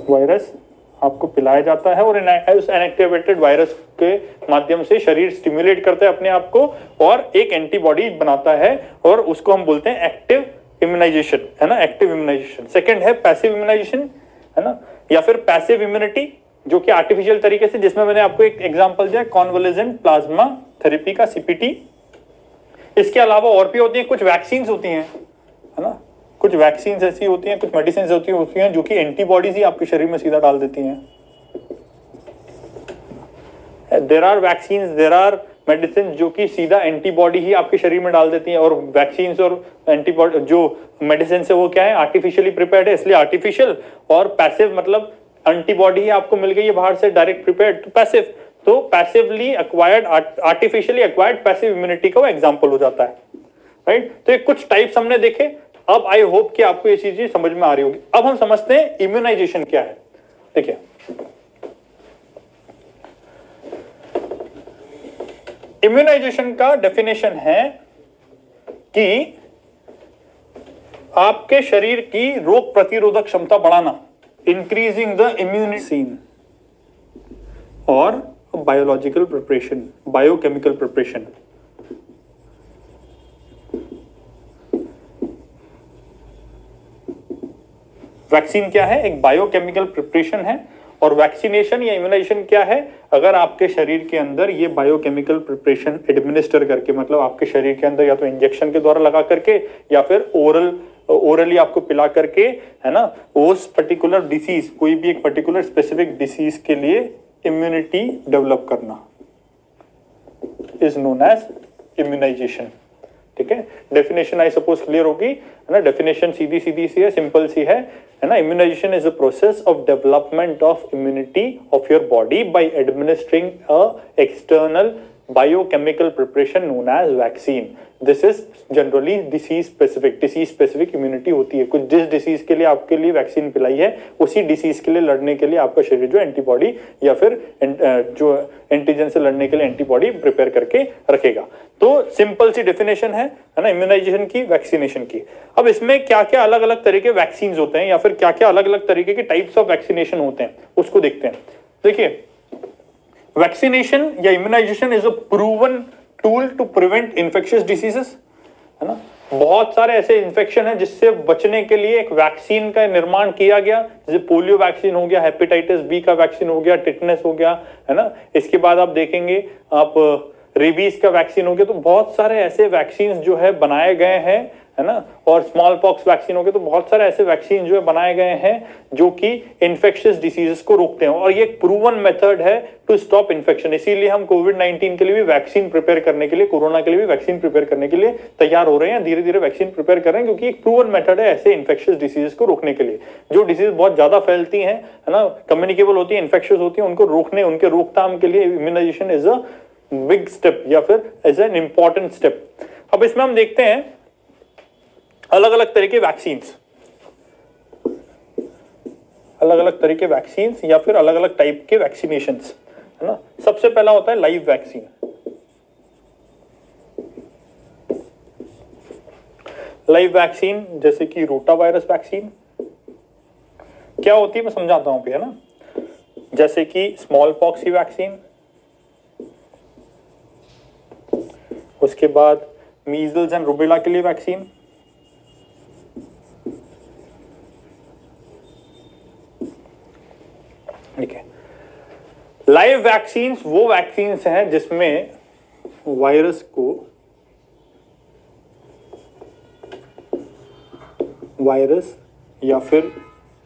वायरस आपको पिलाया जाता है, और उस इनएक्टिवेटेड वायरस के माध्यम से शरीर स्टिमुलेट करता है अपने आप को और एक एंटीबॉडी बनाता है, और उसको हम बोलते हैं एक्टिव इम्यूनाइजेशन, है ना, एक्टिव इम्यूनाइजेशन। सेकंड है पैसिव इम्यूनाइजेशन, है ना, या फिर पैसिव इम्यूनिटी, जो कि आर्टिफिशियल तरीके से, जिसमें मैंने आपको एक एग्जांपल दिया कॉन्वलेसेंट प्लाज्मा थेरेपी का, CPT। इसके अलावा और भी होती है, कुछ वैक्सीन होती हैं, है ना, कुछ वैक्सीन ऐसी होती हैं, कुछ मेडिसिन होती हैं जो कि एंटीबॉडीज ही आपके शरीर में सीधा डाल देती हैं। There are vaccine, there are medicine जो कि सीधा एंटीबॉडी ही आपके शरीर में डाल देती हैं, और वैक्सीन और एंटीबॉडी जो मेडिसिन है वो क्या है? आर्टिफिशियली प्रिपेयर्ड है, इसलिए आर्टिफिशियल। और पैसिव मतलब एंटीबॉडी ही आपको मिल गई है बाहर से डायरेक्ट प्रिपेयर्ड, तो पैसिव। तो passively acquired, artificially acquired passive immunity का वो एग्जाम्पल हो जाता है, राइट। तो ये कुछ टाइप्स हमने देखे। अब आई होप कि आपको ये चीजें समझ में आ रही होगी। अब हम समझते हैं इम्यूनाइजेशन क्या है। देखिए, इम्यूनाइजेशन का डेफिनेशन है कि आपके शरीर की रोग प्रतिरोधक क्षमता बढ़ाना, इंक्रीजिंग द इम्यूनिटी और biological preparation, biochemical preparation. Vaccine क्या है? एक बायोकेमिकल प्रिपरेशन है। और वैक्सीनेशन या इम्यूनाइजेशन क्या है? अगर आपके शरीर के अंदर ये बायोकेमिकल प्रिपरेशन एडमिनिस्टर करके, मतलब आपके शरीर के अंदर या तो इंजेक्शन के द्वारा लगा करके या फिर ओरली आपको पिला करके, है ना, उस पर्टिकुलर डिसीज, कोई भी एक पर्टिकुलर स्पेसिफिक डिसीज के लिए इम्यूनिटी डेवलप करना इज नोन एज इम्यूनाइजेशन। ठीक है, डेफिनेशन आई सपोज क्लियर होगी, है ना। डेफिनेशन सीधी सीधी सी है, सिंपल सी है ना। Immunization is a process of development of immunity of your body by administering a external biochemical preparation known as vaccine. This is generally disease specific immunity होती है। कुछ जिस डिसीज के लिए आपके लिए वैक्सीन पिलाई है, उसी डिसीज के लिए लड़ने के लिए आपका शरीर जो एंटीबॉडी या फिर जो एंटीजन से लड़ने के लिए एंटीबॉडी प्रिपेयर करके रखेगा। तो सिंपल सी डेफिनेशन है ना, इम्यूनाइजेशन की, वैक्सीनेशन की। अब इसमें क्या क्या अलग अलग तरह के वैक्सीन होते हैं या फिर क्या क्या अलग अलग तरीके के टाइप्स ऑफ वैक्सीनेशन होते हैं, उसको देखते हैं। देखिए, वैक्सीनेशन या immunization is a proven tool to prevent infectious diseases, है ना। बहुत सारे ऐसे इन्फेक्शन हैं जिससे बचने के लिए एक वैक्सीन का निर्माण किया गया, जैसे पोलियो वैक्सीन हो गया, हेपेटाइटिस बी का वैक्सीन हो गया, टिटनेस हो गया, है ना। इसके बाद आप देखेंगे आप रेबीज का वैक्सीन हो गया। तो बहुत सारे ऐसे वैक्सीन जो है बनाए गए हैं, है ना। और स्मॉल पॉक्स वैक्सीन हो गया। तो बहुत सारे ऐसे वैक्सीन जो है बनाए गए हैं जो कि इन्फेक्शियस डिसीजेस को रोकते हैं, और ये एक प्रूवन मेथड है टू स्टॉप इन्फेक्शन। इसीलिए हम कोविड-19 के लिए भी वैक्सीन प्रिपेयर करने के लिए, कोरोना के लिए भी वैक्सीन प्रिपेयर करने के लिए तैयार हो रहे हैं, धीरे धीरे वैक्सीन प्रिपेयर कर रहे हैं, क्योंकि एक प्रूवन मेथड है ऐसे इन्फेक्शियस डिसीजेस को रोकने के लिए। जो डिसीज बहुत ज्यादा फैलती हैं, है ना, कम्युनिकेबल होती है, इन्फेक्शियस होती है, उनको रोकने, उनके रोकथाम के लिए immunization is a big step या फिर एज एन इंपॉर्टेंट स्टेप। अब इसमें हम देखते हैं अलग अलग तरह के वैक्सीन्स, अलग अलग तरह के वैक्सीन्स या फिर अलग अलग टाइप के वैक्सीनेशंस, है ना। सबसे पहला होता है लाइव वैक्सीन। लाइव वैक्सीन जैसे कि रोटा वायरस वैक्सीन क्या होती है मैं समझाता हूं, है ना। जैसे कि स्मॉल पॉक्स की वैक्सीन, उसके बाद मीजल्स एंड रूबेला के लिए वैक्सीन, ठीक है। लाइव वैक्सीन्स वो वैक्सीन्स हैं जिसमें वायरस को, वायरस या फिर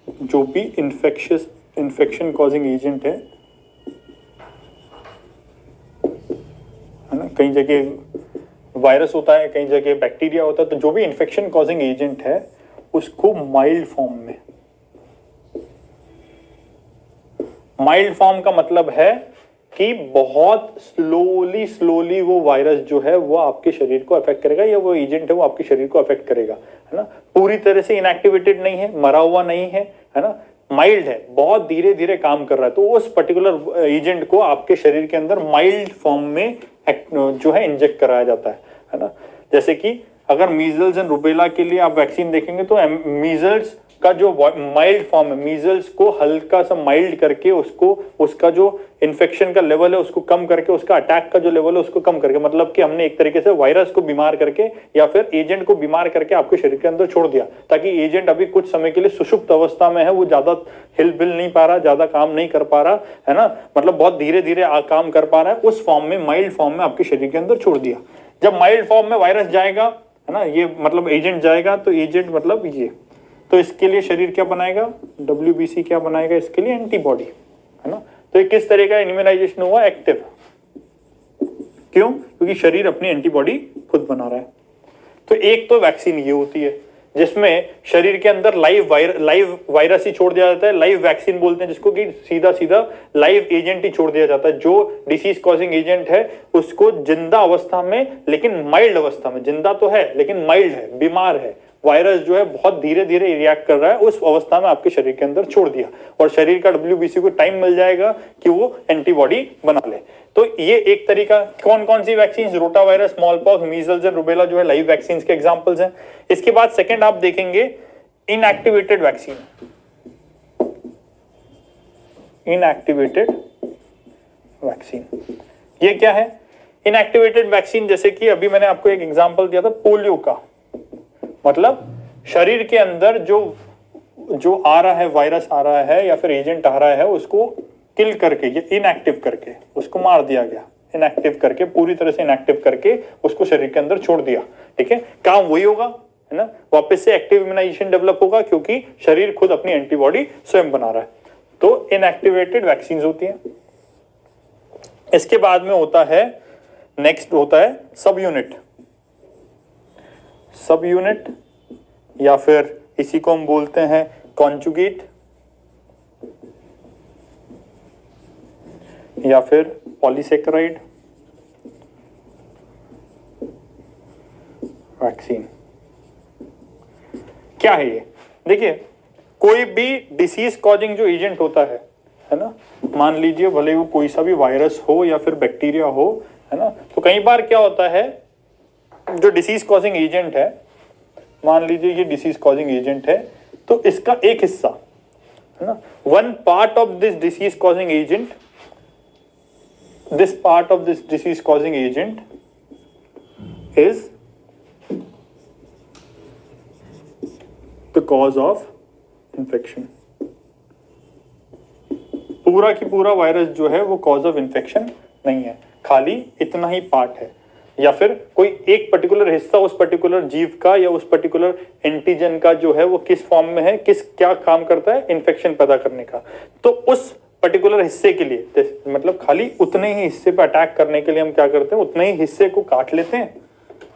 जो भी इन्फेक्शन कॉजिंग एजेंट है ना, कई जगह वायरस होता है, कई जगह बैक्टीरिया होता है। तो जो भी इन्फेक्शन कॉजिंग एजेंट है उसको माइल्ड फॉर्म में, माइल्ड फॉर्म का मतलब है कि बहुत स्लोली वो वायरस जो है वो आपके शरीर को अफेक्ट करेगा, या वो एजेंट है वो आपके शरीर को अफेक्ट करेगा, है ना। पूरी तरह से इनएक्टिवेटेड नहीं है, मरा हुआ नहीं है, है ना, माइल्ड है, बहुत धीरे धीरे काम कर रहा है। तो उस पर्टिकुलर एजेंट को आपके शरीर के अंदर माइल्ड फॉर्म में जो है इंजेक्ट कराया जाता है ना। जैसे कि अगर मीजल्स एंड रूबेला के लिए आप वैक्सीन देखेंगे तो मीजल्स का जो माइल्ड फॉर्म है, मीजल्स को हल्का सा माइल्ड करके उसको, उसका जो इन्फेक्शन का लेवल है उसको कम करके, उसका अटैक का जो लेवल है उसको कम करके, मतलब कि हमने एक तरीके से वायरस को बीमार करके या फिर एजेंट को बीमार करके आपके शरीर के अंदर छोड़ दिया, ताकि एजेंट अभी कुछ समय के लिए सुषुप्त अवस्था में है, वो ज्यादा हिलबिल नहीं पा रहा, ज्यादा काम नहीं कर पा रहा, है ना, मतलब बहुत धीरे धीरे काम कर पा रहा है, उस फॉर्म में, माइल्ड फॉर्म में आपके शरीर के अंदर छोड़ दिया। जब माइल्ड फॉर्म में वायरस जाएगा, है ना, ये मतलब एजेंट जाएगा, तो एजेंट मतलब ये, तो इसके लिए शरीर क्या बनाएगा, WBC क्या बनाएगा, इसके लिए एंटीबॉडी, है ना। तो ये किस तरह का इम्यूनाइजेशन हुआ, एक्टिव। क्यों? क्योंकि शरीर अपनी एंटीबॉडी खुद बना रहा है। तो एक तो वैक्सीन ये होती है जिसमें शरीर के अंदर लाइव वायरस ही छोड़ दिया जाता है, लाइव वैक्सीन बोलते हैं जिसको, कि सीधा सीधा लाइव एजेंट ही छोड़ दिया जाता है। जो डिसीज कॉजिंग एजेंट है उसको जिंदा अवस्था में, लेकिन माइल्ड अवस्था में, जिंदा तो है लेकिन माइल्ड है, बीमार है, वायरस जो है बहुत धीरे धीरे रिएक्ट कर रहा है, उस अवस्था में आपके शरीर के अंदर छोड़ दिया और शरीर का WBC को टाइम मिल जाएगा कि वो एंटीबॉडी बना ले। तो ये एक तरीका। कौन कौन सी vaccine? Rotavirus, smallpox, measles and rubella जो है लाइव वैक्सीन के एग्जांपल्स हैं। इसके बाद सेकंड आप देखेंगे इनएक्टिवेटेड वैक्सीन। इनएक्टिवेटेड वैक्सीन ये क्या है? इनएक्टिवेटेड वैक्सीन जैसे कि अभी मैंने आपको एक एग्जांपल दिया था पोलियो का, मतलब शरीर के अंदर जो आ रहा है, वायरस आ रहा है या फिर एजेंट आ रहा है, उसको किल करके, ये इनएक्टिव करके उसको मार दिया गया, इनएक्टिव करके, पूरी तरह से इनएक्टिव करके उसको शरीर के अंदर छोड़ दिया। ठीक है, काम वही होगा, है ना, वापस से एक्टिव इम्यूनाइजेशन डेवलप होगा क्योंकि शरीर खुद अपनी एंटीबॉडी स्वयं बना रहा है। तो इनएक्टिवेटेड वैक्सीन होती है। इसके बाद में होता है, नेक्स्ट होता है सब यूनिट। सब यूनिट या फिर इसी को हम बोलते हैं कॉन्जुगेट या फिर पॉलीसेकेराइड वैक्सीन। क्या है ये? देखिए, कोई भी डिसीज कॉजिंग जो एजेंट होता है ना, मान लीजिए भले वो कोई सा भी वायरस हो या फिर बैक्टीरिया हो, है ना, तो कई बार क्या होता है, जो डिसीज कॉजिंग एजेंट है, मान लीजिए ये डिसीज कॉजिंग एजेंट है, तो इसका एक हिस्सा, है ना, one part of this disease causing agent, this part of this disease causing agent is the cause of infection। पूरा की पूरा वायरस जो है वो कॉज ऑफ इन्फेक्शन नहीं है, खाली इतना ही पार्ट है, या फिर कोई एक पर्टिकुलर हिस्सा उस पर्टिकुलर जीव का या उस पर्टिकुलर एंटीजन का जो है वो किस फॉर्म में है, किस क्या काम करता है, इन्फेक्शन पैदा करने का। तो उस पर्टिकुलर हिस्से के लिए, मतलब खाली उतने ही हिस्से पे अटैक करने के लिए हम क्या करते हैं, उतने ही हिस्से को काट लेते हैं,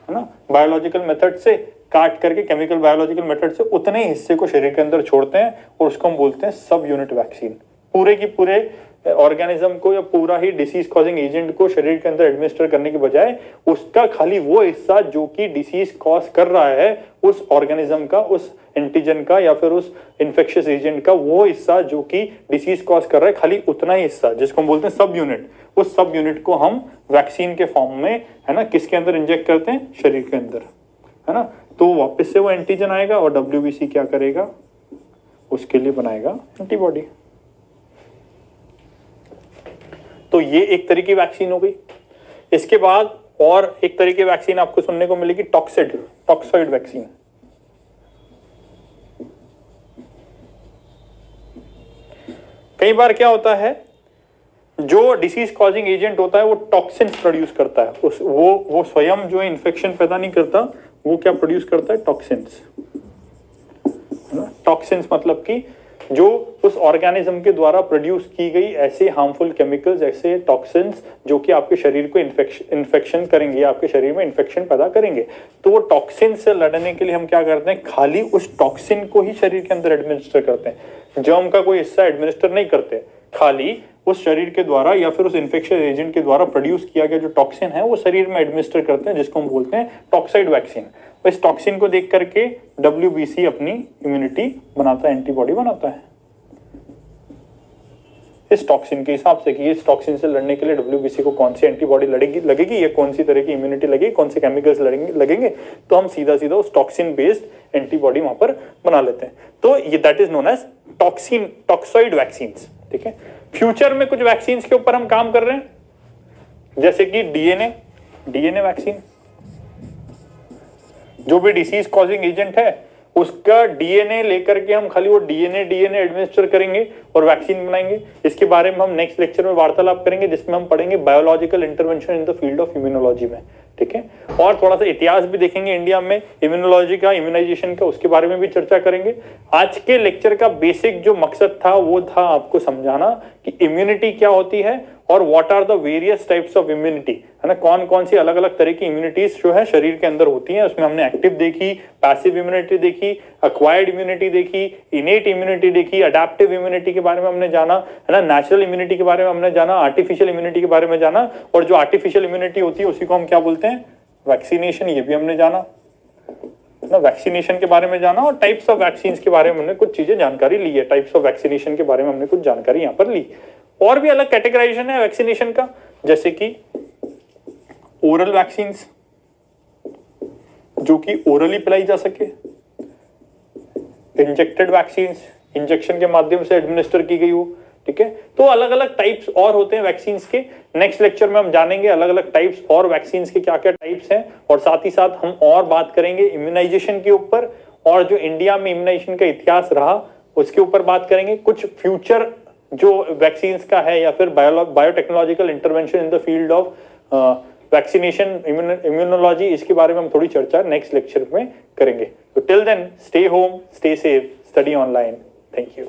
है ना, बायोलॉजिकल मेथड से काट करके, केमिकल बायोलॉजिकल मेथड से उतने ही हिस्से को शरीर के अंदर छोड़ते हैं और उसको हम बोलते हैं सब यूनिट वैक्सीन। पूरे की पूरे ऑर्गेनिज्म को या पूरा ही डिसीज कॉजिंग एजेंट को शरीर के अंदर एडमिनिस्टर करने के बजाय उसका खाली वो हिस्सा जो कि डिसीज कॉज कर रहा है, उस ऑर्गेनिज्म का, उस एंटीजन का या फिर उस इन्फेक्शियस एजेंट का वो हिस्सा जो कि डिसीज कॉज कर रहा है, खाली उतना ही हिस्सा जिसको हम बोलते हैं सब यूनिट, उस सब यूनिट को हम वैक्सीन के फॉर्म में, है ना, किसके अंदर इंजेक्ट करते हैं, शरीर के अंदर, है ना। तो वापस से वो एंटीजन आएगा और WBC क्या करेगा, उसके लिए बनाएगा एंटीबॉडी। तो ये एक तरह की वैक्सीन हो गई। इसके बाद और एक तरह की वैक्सीन आपको सुनने को मिलेगी, टॉक्सॉइड वैक्सीन। कई बार क्या होता है, जो डिसीज कॉजिंग एजेंट होता है वो टॉक्सिन्स प्रोड्यूस करता है, वो स्वयं जो इन्फेक्शन पैदा नहीं करता, वो क्या प्रोड्यूस करता है, टॉक्सिन्स। टॉक्सिन्स मतलब कि जो उस ऑर्गेनिज्म के द्वारा प्रोड्यूस की गई ऐसे हार्मफुल केमिकल्स, ऐसे टॉक्सिन्स जो कि आपके शरीर को इन्फेक्शन करेंगे, आपके शरीर में इन्फेक्शन पैदा करेंगे। तो वो टॉक्सिन से लड़ने के लिए हम क्या करते हैं, खाली उस टॉक्सिन को ही शरीर के अंदर एडमिनिस्टर करते हैं, जर्म का कोई हिस्सा एडमिनिस्टर नहीं करते, खाली उस शरीर के द्वारा या फिर उस इन्फेक्शियस एजेंट के द्वारा प्रोड्यूस किया गया जो टॉक्सिन है वो शरीर में एडमिनिस्टर करते हैं, जिसको हम बोलते हैं टॉक्साइड वैक्सीन। इस टॉक्सिन को देख करके WBC अपनी इम्यूनिटी बनाता है, एंटीबॉडी बनाता है इस टॉक्सिन के हिसाब से, कि इस टॉक्सिन से लड़ने के लिए WBC को कौन सी एंटीबॉडी लगेगी, ये कौन सी तरह की इम्यूनिटी लगेगी, कौन से केमिकल्स लगेंगे, तो हम सीधा सीधा उस टॉक्सिन बेस्ड एंटीबॉडी वहां पर बना लेते हैं। तो ये that is known as toxoid vaccine. ठीक है, फ्यूचर में कुछ वैक्सीन के ऊपर हम काम कर रहे हैं, जैसे कि डीएनए वैक्सीन। जो भी डिसीज कॉजिंग एजेंट है उसका डीएनए लेकर के हम खाली वो डीएनए एडमिनिस्टर करेंगे और वैक्सीन बनाएंगे। इसके बारे में हम नेक्स्ट लेक्चर में वार्तालाप करेंगे, जिसमें हम पढ़ेंगे biological intervention in the field of immunology में। ठीक है, और थोड़ा सा इतिहास भी देखेंगे इंडिया में इम्यूनोलॉजी का, इम्यूनाइजेशन का, उसके बारे में भी चर्चा करेंगे। आज के लेक्चर का बेसिक जो मकसद था वो था आपको समझाना कि इम्यूनिटी क्या होती है और what are the various types of immunity. है ना, कौन कौन सी अलग अलग तरह की इम्यूनिटीज जो है शरीर के अंदर होती हैं, उसमें हमने एक्टिव देखी, पैसिव इम्यूनिटी देखी, एक्वायर्ड इम्यूनिटी देखी, इनेट इम्यूनिटी देखी, अडेप्टिव इम्यूनिटी के बारे में हमने जाना, है ना, नेचुरल इम्यूनिटी के बारे में हमने जाना, आर्टिफिशियल इम्यूनिटी के बारे में जाना, और जो आर्टिफिशियल इम्यूनिटी होती है उसी को हम क्या बोलते हैं, वैक्सीनेशन, ये भी हमने जाना ना, वैक्सीनेशन के बारे में जाना, और टाइप्स ऑफ वैक्सीन के बारे में हमने कुछ चीजें जानकारी ली है, टाइप्स ऑफ वैक्सीनेशन के बारे में हमने कुछ जानकारी यहाँ पर ली। और भी अलग कैटेगराइजेशन है वैक्सीनेशन का, जैसे कि ओरल वैक्सीन जो कि ओरली पिलाई जा सके, इंजेक्टेड वैक्सीन इंजेक्शन के माध्यम से एडमिनिस्टर की गई हो, ठीक है। तो अलग अलग टाइप्स और होते हैं वैक्सीन के। नेक्स्ट लेक्चर में हम जानेंगे अलग अलग टाइप्स और वैक्सीन के क्या क्या टाइप्स हैं, और साथ ही साथ हम और बात करेंगे इम्यूनाइजेशन के ऊपर, और जो इंडिया में इम्यूनाइजेशन का इतिहास रहा उसके ऊपर बात करेंगे। कुछ फ्यूचर जो वैक्सीन का है या फिर biotechnological intervention in the field of vaccination, immunology, इसके बारे में हम थोड़ी चर्चा नेक्स्ट लेक्चर में करेंगे। तो till then, stay home, stay safe, study online. Thank you.